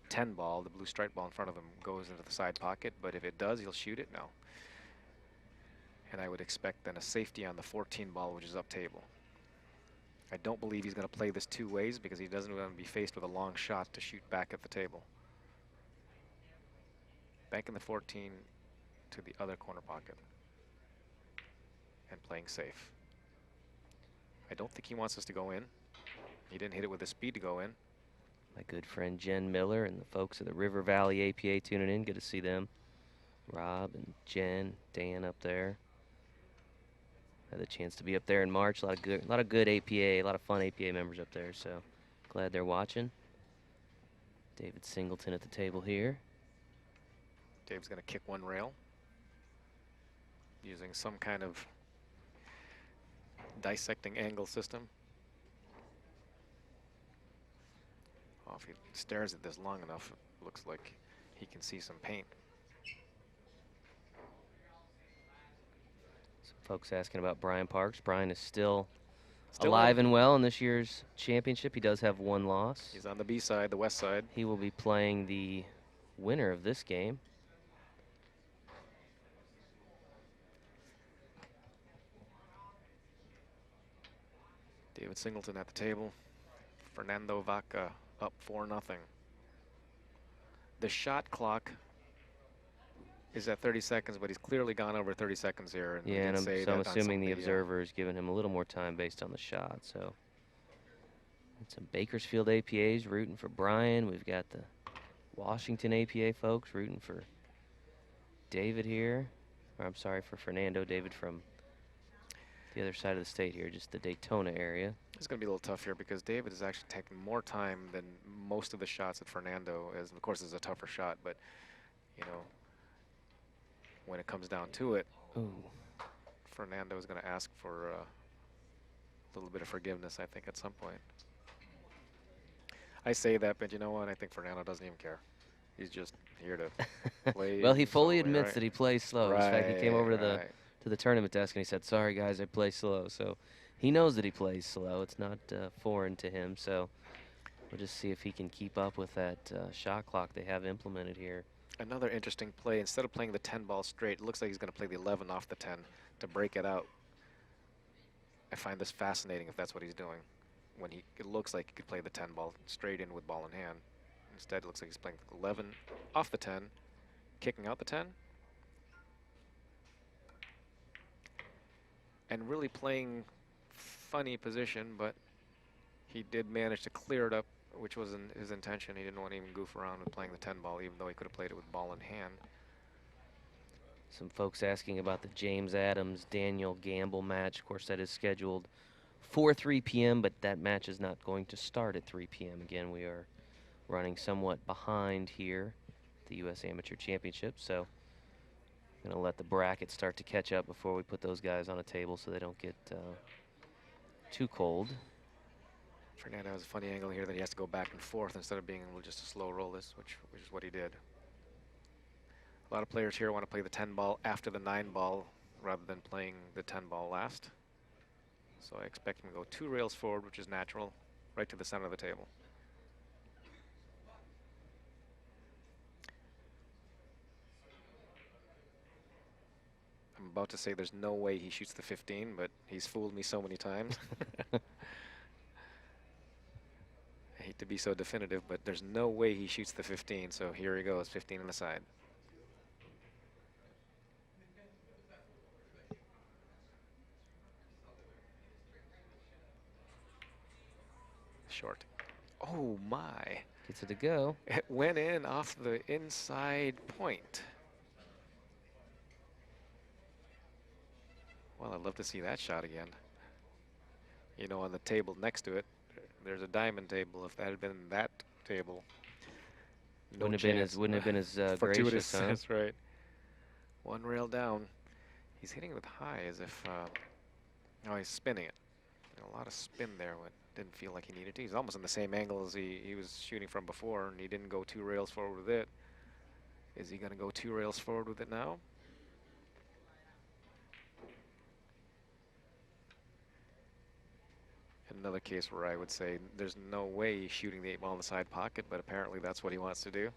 10 ball, the blue stripe ball in front of him, goes into the side pocket, but if it does, he'll shoot it now. And I would expect then a safety on the 14 ball, which is up table. I don't believe he's going to play this 2 ways because he doesn't want to be faced with a long shot to shoot back at the table. Banking the 14 to the other corner pocket and playing safe. I don't think he wants us to go in. He didn't hit it with the speed to go in. My good friend Jen Miller and the folks of the River Valley APA tuning in. Good to see them. Rob and Jen, Dan up there. Had the chance to be up there in March. A lot of good APA, a lot of fun APA members up there. So glad they're watching. David Singleton at the table here. Dave's going to kick 1 rail using some kind of dissecting angle system. Oh, if he stares at this long enough, it looks like he can see some paint. Some folks asking about Brian Parks. Brian is still Still alive in. and well in this year's championship. He does have 1 loss. He's on the B side, the west side. He will be playing the winner of this game. David Singleton at the table. Fernando Vaca up 4-0. The shot clock is at 30 seconds, but he's clearly gone over 30 seconds here. And Yeah, and I'm I'm assuming the observer is giving him a little more time based on the shot. So, and some Bakersfield APAs rooting for Brian. We've got the Washington APA folks rooting for David here. Or I'm sorry, for Fernando. David from the other side of the state here, just the Daytona area. It's going to be a little tough here because David is actually taking more time than most of the shots that Fernando is. Of course, it's a tougher shot, but, you know, when it comes down to it, Ooh. Fernando is going to ask for a little bit of forgiveness, I think, at some point. I say that, but you know what? I think Fernando doesn't even care. He's just here to play. Well, he fully slowly, admits right? that he plays slow. In fact, he came over to Right. the tournament desk and he said, "Sorry guys, I play slow." So he knows that he plays slow. It's not foreign to him. So we'll just see if he can keep up with that shot clock they have implemented here. Another interesting play. Instead of playing the 10 ball straight, it looks like he's going to play the 11 off the 10 to break it out. I find this fascinating if that's what he's doing. when it looks like he could play the 10 ball straight in with ball in hand. Instead, it looks like he's playing 11 off the 10, kicking out the 10, and really playing funny position, but he did manage to clear it up, which was his intention. He didn't want to even goof around with playing the 10 ball, even though he could have played it with ball in hand. Some folks asking about the James Adams-Daniel Gamble match. Of course, that is scheduled for 3 p.m., but that match is not going to start at 3 p.m. Again, we are running somewhat behind here, the U.S. Amateur Championship, so going to let the bracket start to catch up before we put those guys on a table so they don't get too cold. Fernando has a funny angle here that he has to go back and forth instead of being able just to slow roll this, which is what he did. A lot of players here want to play the 10 ball after the 9 ball rather than playing the 10 ball last. So I expect him to go 2 rails forward, which is natural, right to the center of the table. I'm about to say there's no way he shoots the 15, but he's fooled me so many times. I hate to be so definitive, but there's no way he shoots the 15, so here he goes, 15 on the side. Short. Oh my. Gets it to go. It went in off the inside point. Well, I'd love to see that shot again. You know, on the table next to it, there's a diamond table. If that had been that table, no wouldn't have been as fortuitous. gracious, huh? That's right. 1 rail down. He's hitting with high as if, oh, he's spinning it. A lot of spin there, but didn't feel like he needed to. He's almost in the same angle as he was shooting from before, and he didn't go 2 rails forward with it. Is he going to go 2 rails forward with it now? Another case where I would say there's no way he's shooting the 8 ball in the side pocket, but apparently that's what he wants to do.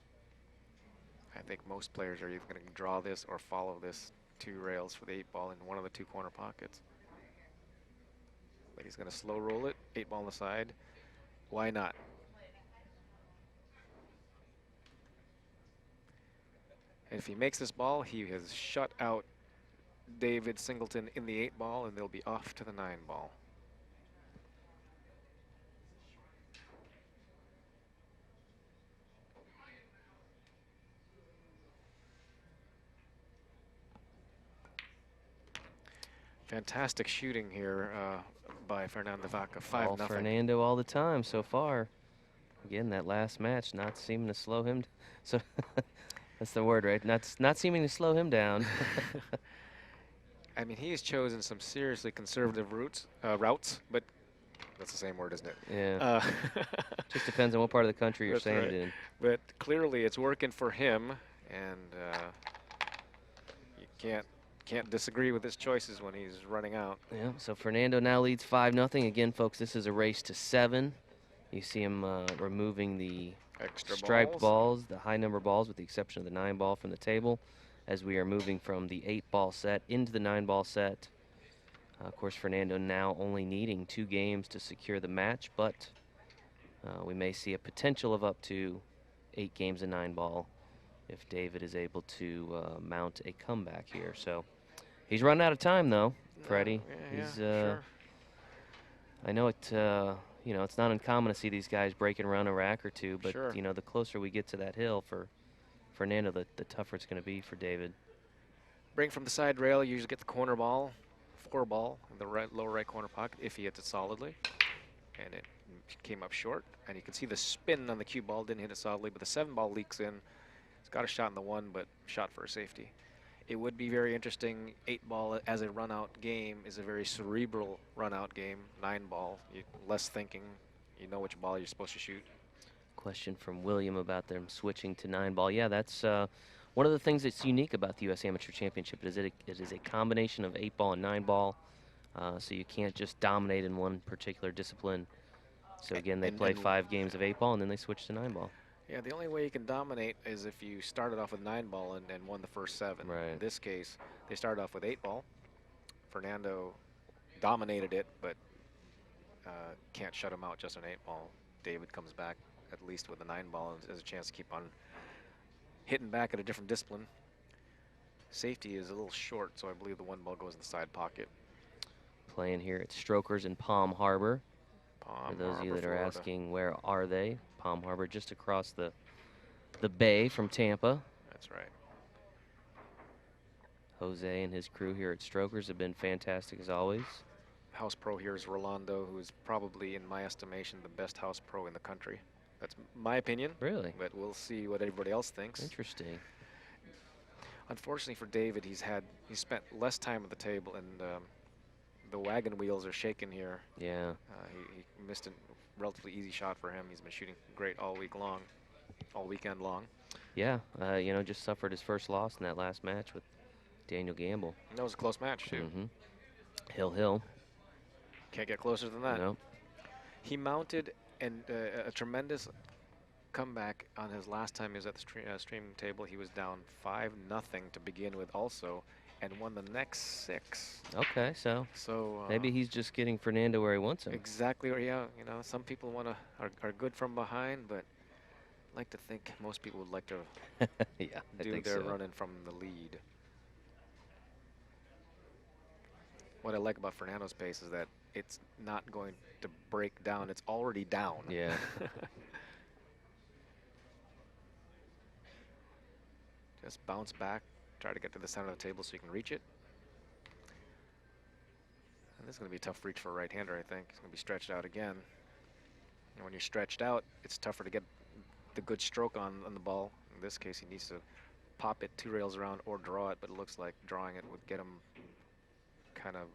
I think most players are either going to draw this or follow this 2 rails for the 8 ball in one of the 2 corner pockets. But he's going to slow roll it, 8 ball on the side. Why not? And if he makes this ball, he has shut out David Singleton in the 8 ball, and they'll be off to the 9 ball. Fantastic shooting here by Fernando Vaca, 5-0. Fernando all the time so far. Again, that last match not seeming to slow him. So that's the word, right? Not seeming to slow him down. I mean, he has chosen some seriously conservative routes, but that's the same word, isn't it? Yeah. Just depends on what part of the country you're saying it in. But clearly, it's working for him, and you can't disagree with his choices when he's running out. Yeah, so Fernando now leads 5-0. Again, folks, this is a race to 7. You see him removing the Extra striped balls, the high number balls, with the exception of the 9 ball from the table, as we are moving from the 8 ball set into the 9 ball set. Of course, Fernando now only needing 2 games to secure the match, but we may see a potential of up to 8 games of 9 ball if David is able to mount a comeback here. So he's running out of time, though, Freddie. He's, sure. I know it. You know, it's not uncommon to see these guys breaking around a rack or 2, but Sure. you know, the closer we get to that hill for Fernando, the tougher it's going to be for David. Bring from the side rail, you usually get the corner ball, 4 ball in the lower right corner pocket if he hits it solidly. And it came up short. And you can see the spin on the cue ball, didn't hit it solidly, but the 7 ball leaks in. It's got a shot in the 1, but shot for a safety. It would be very interesting. 8 ball as a run-out game is a very cerebral run-out game. 9 ball, less thinking. You know which ball you're supposed to shoot. Question from William about them switching to 9 ball. Yeah, that's one of the things that's unique about the U.S. Amateur Championship. It is a combination of 8 ball and 9 ball, so you can't just dominate in one particular discipline. So again, they play 5 games of 8 ball and then they switch to 9 ball. Yeah, the only way you can dominate is if you started off with 9 ball and won the first 7. Right. In this case, they started off with 8 ball. Fernando dominated it, but can't shut him out just an 8-ball. David comes back at least with a 9-ball and has a chance to keep on hitting back at a different discipline. Safety is a little short, so I believe the 1 ball goes in the side pocket. Playing here at Strokers in Palm Harbor. Palm For those of you Harbor, that are Florida. asking, where are they? Palm Harbor, just across the bay from Tampa. That's right. Jose and his crew here at Strokers have been fantastic as always. House pro here is Rolando, who is probably, in my estimation, the best house pro in the country. That's my opinion. Really? But we'll see what everybody else thinks. Interesting. Unfortunately for David, he's spent less time at the table, and the wagon wheels are shaking here. Yeah. He missed a relatively easy shot for him. He's been shooting great all weekend long. Yeah, you know, just suffered his first loss in that last match with Daniel Gamble. And that was a close match, too. Hill. Can't get closer than that. Nope. He mounted a tremendous comeback on his last time he was at the streaming table. He was down 5-0 to begin with also, and won the next 6. Okay, so maybe he's just getting Fernando where he wants him. Exactly. Yeah, you know, some people are good from behind, but I like to think most people would like to yeah, do their running from the lead. What I like about Fernando's pace is that it's not going to break down. It's already down. Yeah. Just bounce back, try to get to the center of the table so you can reach it. And this is going to be a tough reach for a right-hander, I think. It's going to be stretched out again. And when you're stretched out, it's tougher to get the good stroke on the ball. In this case, he needs to pop it 2 rails around or draw it, but it looks like drawing it would get him kind of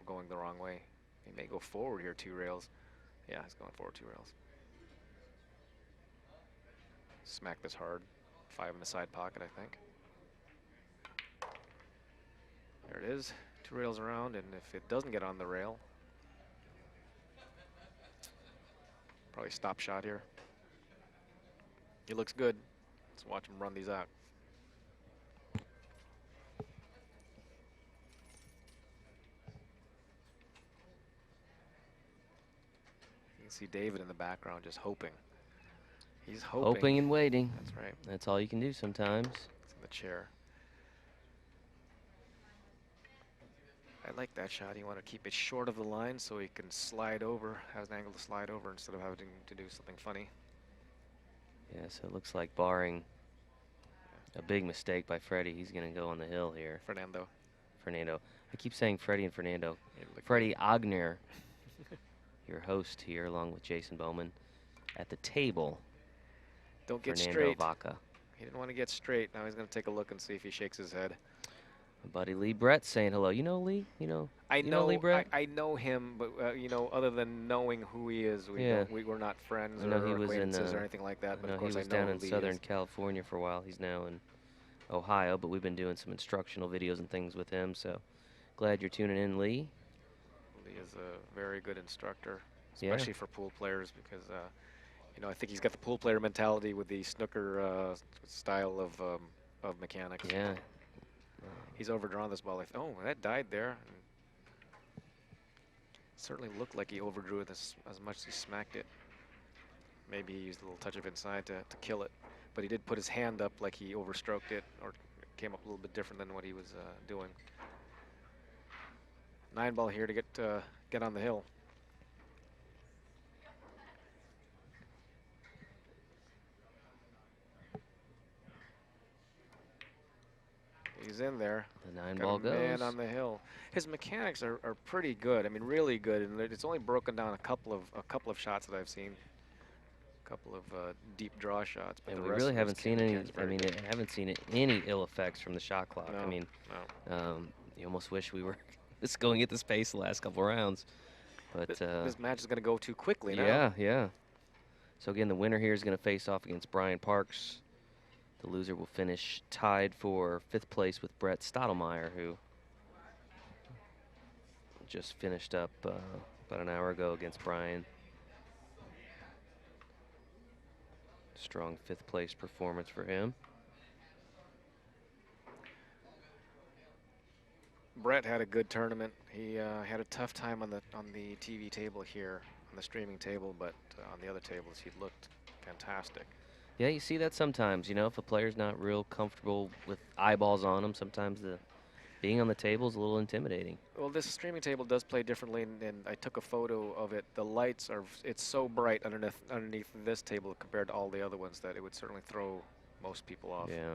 going the wrong way. He may go forward here 2 rails. Yeah, he's going forward 2 rails. Smack this hard. 5 in the side pocket, I think. There it is. 2 rails around, and if it doesn't get on the rail, probably stop shot here. He looks good. Let's watch him run these out. You can see David in the background just hoping. He's Hoping and waiting. That's right. That's all you can do sometimes. It's in the chair. I like that shot. You want to keep it short of the line so he can slide over, has an angle to slide over instead of having to do something funny. Yeah, so it looks like barring a big mistake by Freddie, he's going to go on the hill here. Fernando. I keep saying Freddie and Fernando. Like Freddie Agner, your host here, along with Jason Bowman, at the table. Don't get Fernando straight. Vaca. He didn't want to get straight. Now he's going to take a look and see if he shakes his head. My buddy Lee Brett saying hello. You know Lee? I know Lee Brett? I know him, but you know, other than knowing who he is, we're not friends I know or he was acquaintances or anything like that. But of course, he was I know down who in Lee Southern is. California for a while. He's now in Ohio, but we've been doing some instructional videos and things with him. So glad you're tuning in, Lee. Lee is a very good instructor, Yeah. especially for pool players, because you know, I think he's got the pool player mentality with the snooker style of mechanics. Yeah. He's overdrawn this ball. Oh, that died there. And certainly looked like he overdrew it as much as he smacked it. Maybe he used a little touch of inside to kill it. But he did put his hand up like he overstroked it, or came up a little bit different than what he was doing. 9-ball here to get on the hill. He's in there. The 9 Got ball a man goes. on the hill. His mechanics are pretty good. I mean, really good. And it's only broken down a couple of shots that I've seen. A couple of deep draw shots. But And the we rest really of his haven't seen any. mechanic's very good. Haven't seen any ill effects from the shot clock. No, I mean, no. you almost wish we were just going at this pace the last couple rounds. But This match is going to go too quickly now. yeah, yeah. So again, the winner here is going to face off against Brian Parks. The loser will finish tied for 5th place with Brett Stottlemyre, who just finished up about an hour ago against Brian. Strong 5th place performance for him. Brett had a good tournament. He had a tough time on the TV table here, on the streaming table, but on the other tables he looked fantastic. Yeah, you see that sometimes. You know, if a player's not real comfortable with eyeballs on them, sometimes the being on the table is a little intimidating. Well, this streaming table does play differently, and I took a photo of it. The lights are, it's so bright underneath this table compared to all the other ones that it would certainly throw most people off. Yeah.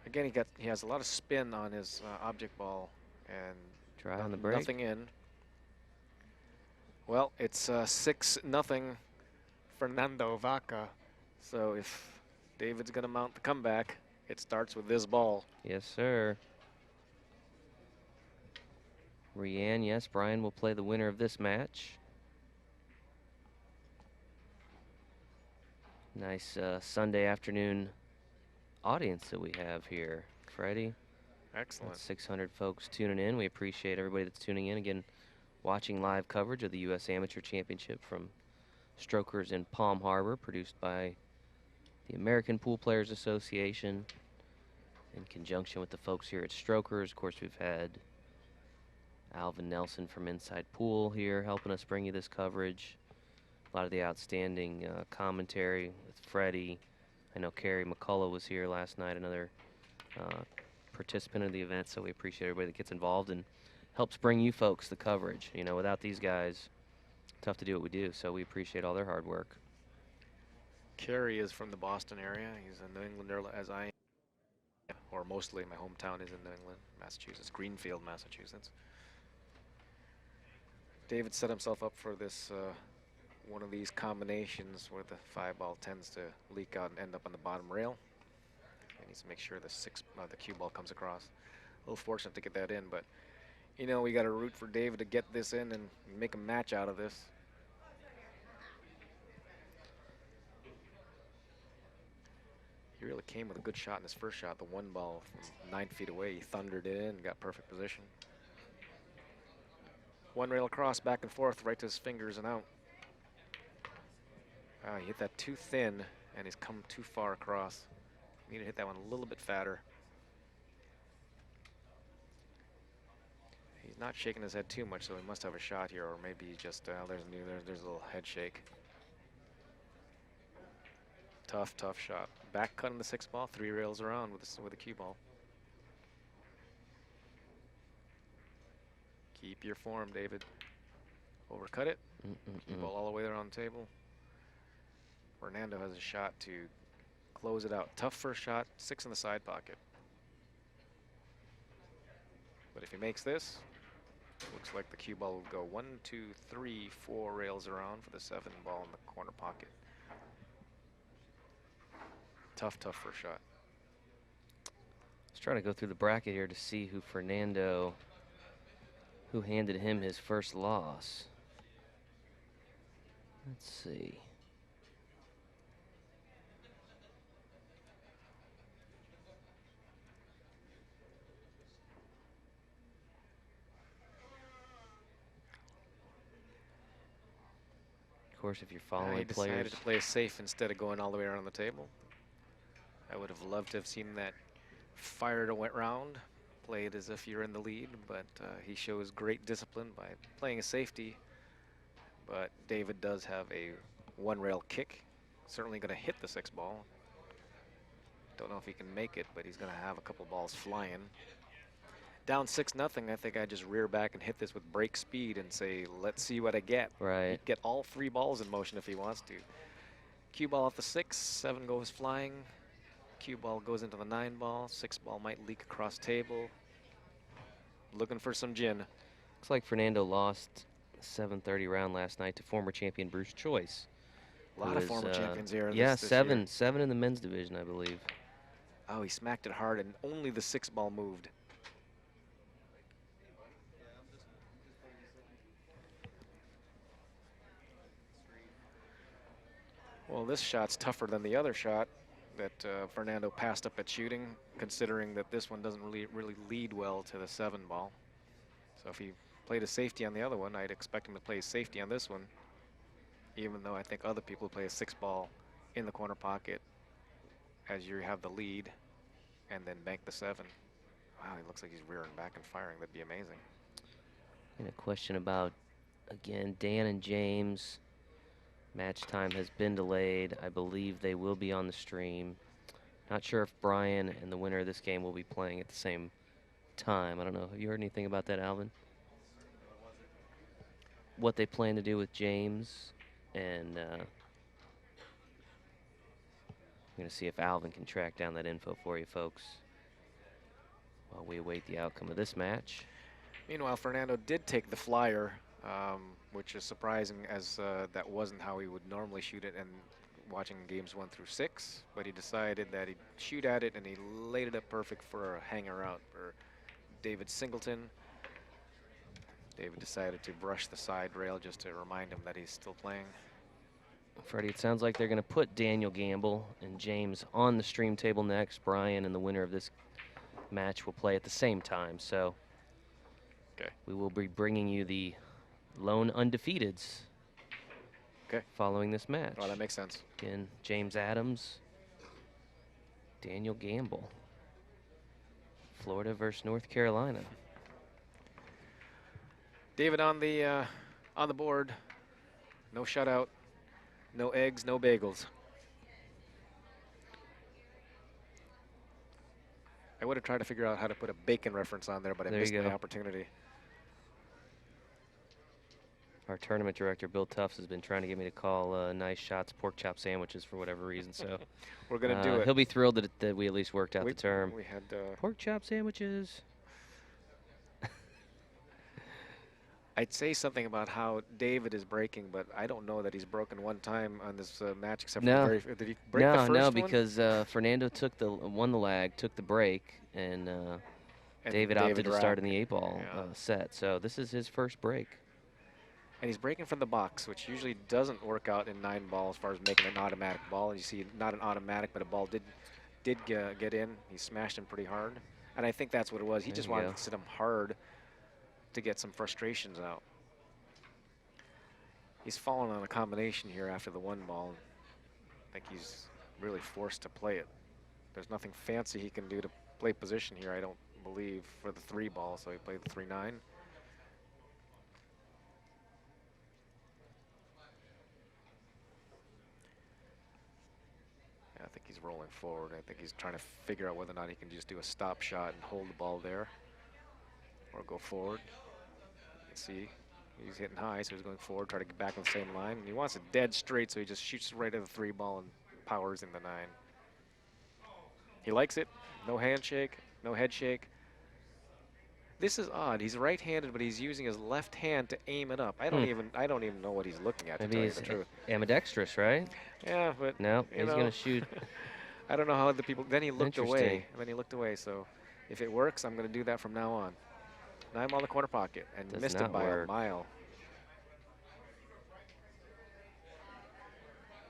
Again, he has a lot of spin on his object ball, and Try on the break. nothing in. Well, it's 6-0 Fernando Vaca. So if David's going to mount the comeback, it starts with this ball. Yes, sir. Rianne, yes, Brian will play the winner of this match. Nice Sunday afternoon audience that we have here, Freddie. Excellent. That's 600 folks tuning in. We appreciate everybody that's tuning in. Again, watching live coverage of the U.S. Amateur Championship from Strokers in Palm Harbor, produced by the American Pool Players Association in conjunction with the folks here at Strokers. Of course, we've had Alvin Nelson from Inside Pool here helping us bring you this coverage. A lot of the outstanding commentary with Freddie. I know Kerry McCullough was here last night, another participant in the event, so we appreciate everybody that gets involved and helps bring you folks the coverage. You know, without these guys, tough to do what we do, so we appreciate all their hard work. Kerry is from the Boston area. He's a New Englander, as I am, or mostly my hometown is in New England, Massachusetts, Greenfield, Massachusetts. David set himself up for this one of these combinations where the 5-ball tends to leak out and end up on the bottom rail. He needs to make sure the cue ball comes across. A little fortunate to get that in, but you know, we got to root for David to get this in and make a match out of this. He really came with a good shot in his first shot. The 1 ball from 9 feet away, he thundered it in, got perfect position. 1 rail across, back and forth, right to his fingers and out. He hit that too thin, and he's come too far across. Need to hit that one a little bit fatter. He's not shaking his head too much, so he must have a shot here, or maybe he just, there's a little head shake. Tough, tough shot. Back cut on the 6-ball, 3 rails around with a cue ball. Keep your form, David. Overcut it. Cue ball all the way there on the table. Fernando has a shot to close it out. Tough first shot, 6 in the side pocket. But if he makes this, looks like the cue ball will go 1, 2, 3, 4 rails around for the 7-ball in the corner pocket. Tough, tough first shot. Let's try to go through the bracket here to see who handed him his first loss. Let's see. Of course, if you're following He players, decided to play it safe instead of going all the way around the table. I would have loved to have seen that fired around, played as if you're in the lead, but he shows great discipline by playing a safety. But David does have a 1-rail kick. Certainly going to hit the 6-ball. Don't know if he can make it, but he's going to have a couple balls flying. Down 6-0, I think I just rear back and hit this with break speed and say, let's see what I get. right? He'd get all 3 balls in motion if he wants to. Cue ball off the 6, 7 goes flying. Cue ball goes into the 9-ball. 6-ball might leak across table. Looking for some gin. Looks like Fernando lost 7:30 round last night to former champion Bruce Choice. A lot of former champions here. Yeah, this seven year. in the men's division, I believe. Oh, he smacked it hard, and only the 6-ball moved. Well, this shot's tougher than the other shot that Fernando passed up at shooting, considering that this one doesn't really lead well to the 7-ball. So if he played a safety on the other one, I'd expect him to play a safety on this one, even though I think other people play a 6-ball in the corner pocket as you have the lead and then bank the 7. Wow, he looks like he's rearing back and firing. That'd be amazing. And a question about, again, Dan and James. Match time has been delayed. I believe they will be on the stream. Not sure if Brian and the winner of this game will be playing at the same time. I don't know. Have you heard anything about that, Alvin? What they plan to do with James, and I'm going to see if Alvin can track down that info for you folks while we await the outcome of this match. Meanwhile, Fernando did take the flyer, which is surprising, as that wasn't how he would normally shoot it, and watching games 1 through 6, but he decided that he'd shoot at it, and he laid it up perfect for a hanger out for David Singleton. David decided to brush the side rail just to remind him that he's still playing. Freddie, it sounds like they're going to put Daniel Gamble and James on the stream table next. Brian and the winner of this match will play at the same time. So okay, we will be bringing you the lone undefeateds following this match. Oh, that makes sense. Again, James Adams, Daniel Gamble. Florida versus North Carolina. David on the board. No shutout, no eggs, no bagels. I would have tried to figure out how to put a bacon reference on there, but I missed my opportunity. Our tournament director, Bill Tufts, has been trying to get me to call nice shots pork chop sandwiches for whatever reason. So we're going to do it. He'll be thrilled that we at least worked out the term. We had pork chop sandwiches. I'd say something about how David is breaking, but I don't know that he's broken one time on this match except for the very. Did he break the first one? No, because Fernando won the lag, took the break, and David opted to start in the 8-ball set. So this is his first break. And he's breaking from the box, which usually doesn't work out in 9-ball as far as making an automatic ball. And you see, not an automatic, but a ball did get in. He smashed him pretty hard, and I think that's what it was. He just wanted to sit him hard to get some frustrations out. He's fallen on a combination here after the 1 ball. I think he's really forced to play it. There's nothing fancy he can do to play position here, I don't believe, for the 3 ball, so he played the 3-9. I think he's rolling forward. I think he's trying to figure out whether or not he can just do a stop shot and hold the ball there or go forward. You can see he's hitting high, so he's going forward, try to get back on the same line. And he wants it dead straight, so he just shoots right at the 3 ball and powers in the 9. He likes it. No handshake, no head shake. This is odd. He's right-handed, but he's using his left hand to aim it up. I don't even know what he's looking at. Maybe to tell you he's the truth. ambidextrous, right? Yeah, but no, he's going to shoot. I don't know how the people. Then he looked away. And then he looked away. So if it works, I'm going to do that from now on. 9 ball in the corner pocket and missed it by a mile.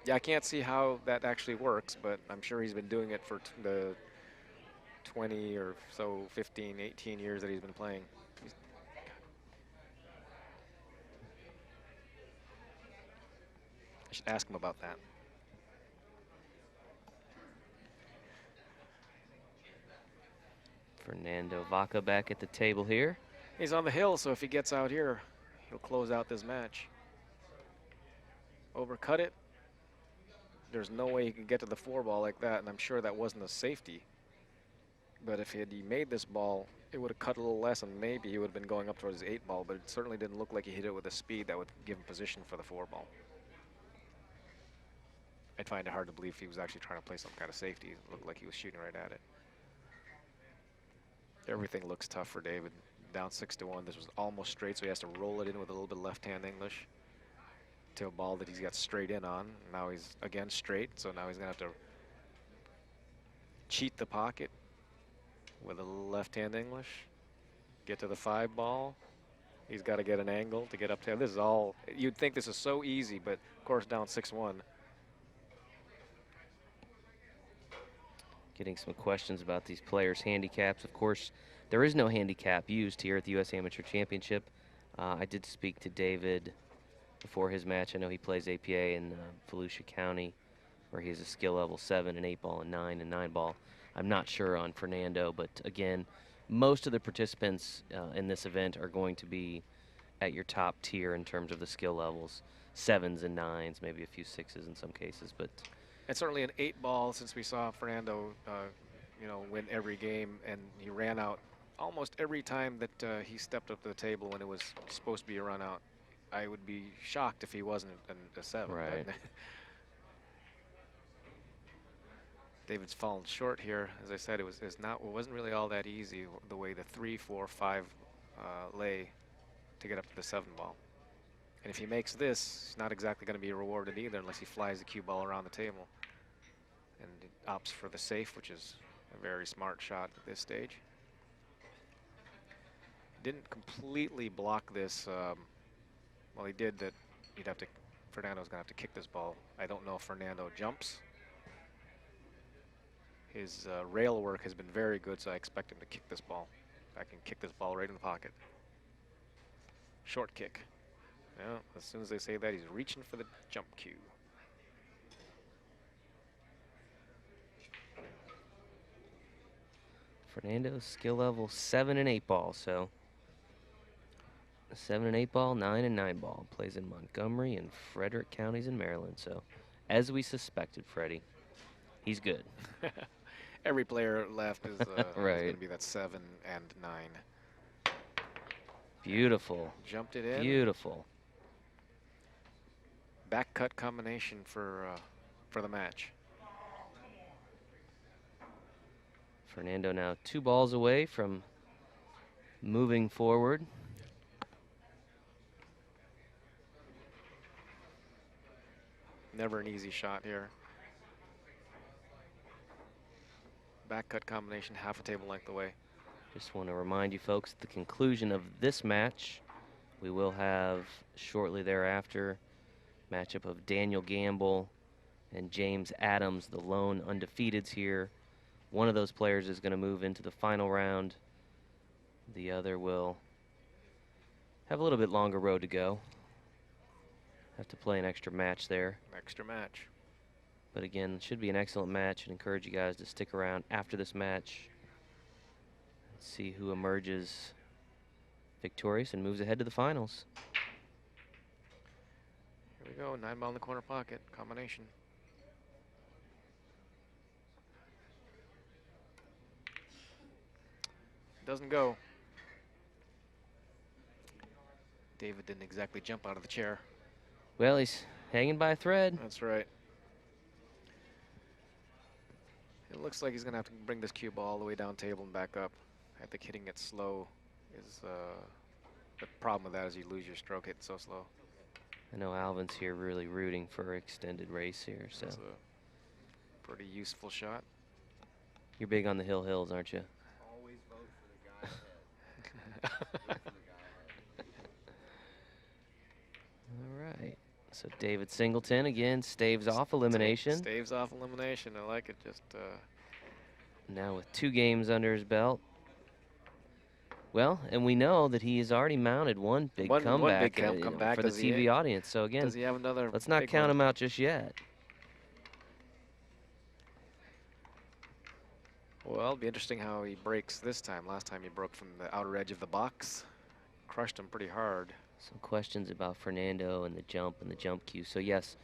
Yeah, I can't see how that actually works, but I'm sure he's been doing it for the 20 or so, 15, 18 years that he's been playing. I should ask him about that. Fernando Vaca back at the table here. He's on the hill, so if he gets out here, he'll close out this match. Overcut it. There's no way he can get to the 4 ball like that, and I'm sure that wasn't a safety. But if he made this ball, it would have cut a little less, and maybe he would have been going up towards his 8 ball, but it certainly didn't look like he hit it with a speed that would give him position for the 4 ball. I'd find it hard to believe he was actually trying to play some kind of safety. It looked like he was shooting right at it. Everything looks tough for David. Down 6-1. This was almost straight, so he has to roll it in with a little bit of left-hand English to a ball that he's got straight in on. Now he's again straight, so now he's going to have to cheat the pocket with a little left-hand English. Get to the 5 ball. He's got to get an angle to get up to. This is all, you'd think this is so easy, but of course down 6-1. Getting some questions about these players' handicaps. Of course, there is no handicap used here at the U.S. Amateur Championship. I did speak to David before his match. I know he plays APA in Volusia County, where he has a skill level 7 and 8 ball and 9 and 9 ball. I'm not sure on Fernando, but again, most of the participants in this event are going to be at your top tier in terms of the skill levels. 7s and 9s, maybe a few 6s in some cases, but And certainly an 8-ball, since we saw Fernando, you know, win every game, and he ran out almost every time that he stepped up to the table when it was supposed to be a run out. I would be shocked if he wasn't a 7. Right. But David's fallen short here. As I said, it wasn't really all that easy the way the 3, 4, 5 lay to get up to the 7-ball. And if he makes this, he's not exactly going to be rewarded either unless he flies the cue ball around the table. And it opts for the safe, which is a very smart shot at this stage. Didn't completely block this. Well, he did that. Fernando's going to have to kick this ball. I don't know if Fernando jumps. His rail work has been very good, so I expect him to kick this ball. I can kick this ball right in the pocket. Short kick. Yeah, as soon as they say that, he's reaching for the jump cue. Fernando's skill level 7 and 8 ball, so 7 and 8 ball, 9 and 9 ball. Plays in Montgomery and Frederick counties in Maryland, so as we suspected, Freddie, he's good. Every player left is, Right. going to be that 7 and 9. Beautiful. Jumped it in. Beautiful. Back cut combination for the match. Fernando now 2 balls away from moving forward. Never an easy shot here. Back cut combination, half a table length away. Just want to remind you folks, at the conclusion of this match, we will have shortly thereafter matchup of Daniel Gamble and James Adams, the lone undefeateds here. One of those players is going to move into the final round. The other will have a little bit longer road to go. Have to play an extra match there. Extra match. But again, it should be an excellent match, and encourage you guys to stick around after this match. See who emerges victorious and moves ahead to the finals. Here we go, 9-ball in the corner pocket, combination. Doesn't go. David didn't exactly jump out of the chair. Well, he's hanging by a thread. That's right. It looks like he's going to have to bring this cue ball all the way down table and back up. I think hitting it slow is the problem with that is you lose your stroke hitting so slow. I know Alvin's here really rooting for extended race here, so. That's a pretty useful shot. You're big on the hills, aren't you? Always vote for the guy ahead. Vote for the guy ahead. All right. So David Singleton again staves off elimination. Staves off elimination. I like it. Just now with 2 games under his belt. Well, and we know that he has already mounted one big comeback, comeback for the TV audience. So again, does he have another? let's not count him out just yet. Well, it'll be interesting how he breaks this time. Last time he broke from the outer edge of the box, crushed him pretty hard. Some questions about Fernando and the jump cue. So yes,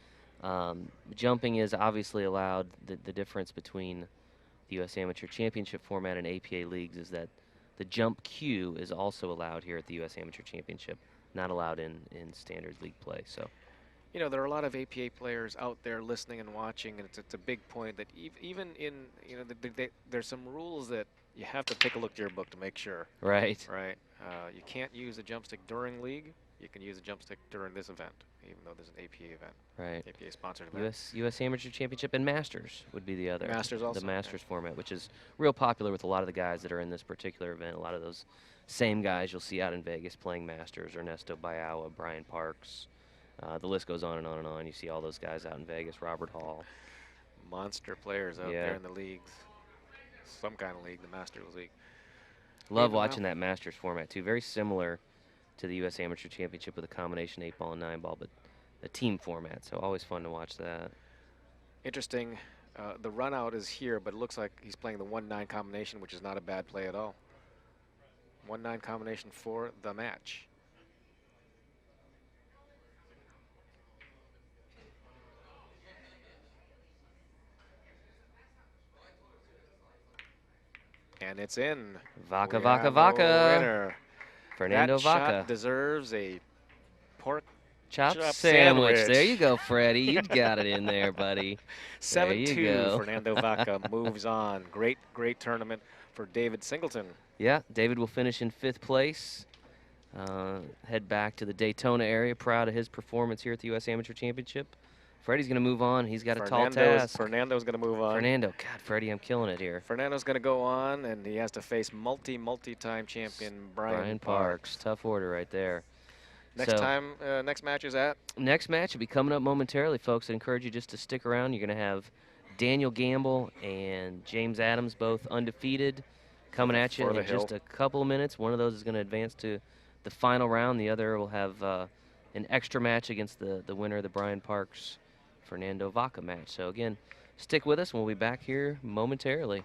jumping is obviously allowed. The difference between the U.S. Amateur Championship format and APA leagues is that the jump cue is also allowed here at the U.S. Amateur Championship, not allowed in standard league play. So, you know, there are a lot of APA players out there listening and watching, and it's a big point that even in, you know, there's some rules that you have to take a look at your book to make sure. right. Right. You can't use a jump stick during league. You can use a jump stick during this event, even though there's an APA event. Right. APA sponsored event. U.S. Amateur Championship and Masters would be the other. Masters also. The Masters format, which is real popular with a lot of the guys that are in this particular event. A lot of those same guys you'll see out in Vegas playing Masters. Ernesto Bayawa, Brian Parks. The list goes on and on and on. You see all those guys out in Vegas. Robert Hall. Monster players out there in the leagues. Some kind of league, the Masters League. Love watching that Masters format too. Very similar to the U.S. Amateur Championship with a combination 8-ball and 9-ball, but a team format. So always fun to watch that. Interesting. The run out is here, but it looks like he's playing the 1-9 combination, which is not a bad play at all. 1-9 combination for the match. And it's in. Vaca, We Vaca, have a Vaca. winner. Fernando That shot Vaca. deserves a pork Chop chop sandwich. sandwich. There you go, Freddie. You got it in there, buddy. There you 7-2. go. Fernando Vaca moves on. Great tournament for David Singleton. Yeah, David will finish in 5th place. Head back to the Daytona area. Proud of his performance here at the U.S. Amateur Championship. Freddie's going to move on. He's got a tall task. Fernando's going to move on. Fernando. God, Freddie, I'm killing it here. Fernando's going to go on, and he has to face multi-time champion Brian Parks. Tough order right there. Next match is at? Next match will be coming up momentarily, folks. I encourage you just to stick around. You're going to have Daniel Gamble and James Adams, both undefeated, coming at you in just a couple of minutes. One of those is going to advance to the final round. The other will have an extra match against the winner of the Brian Parks Fernando Vaca match. So again, stick with us and we'll be back here momentarily.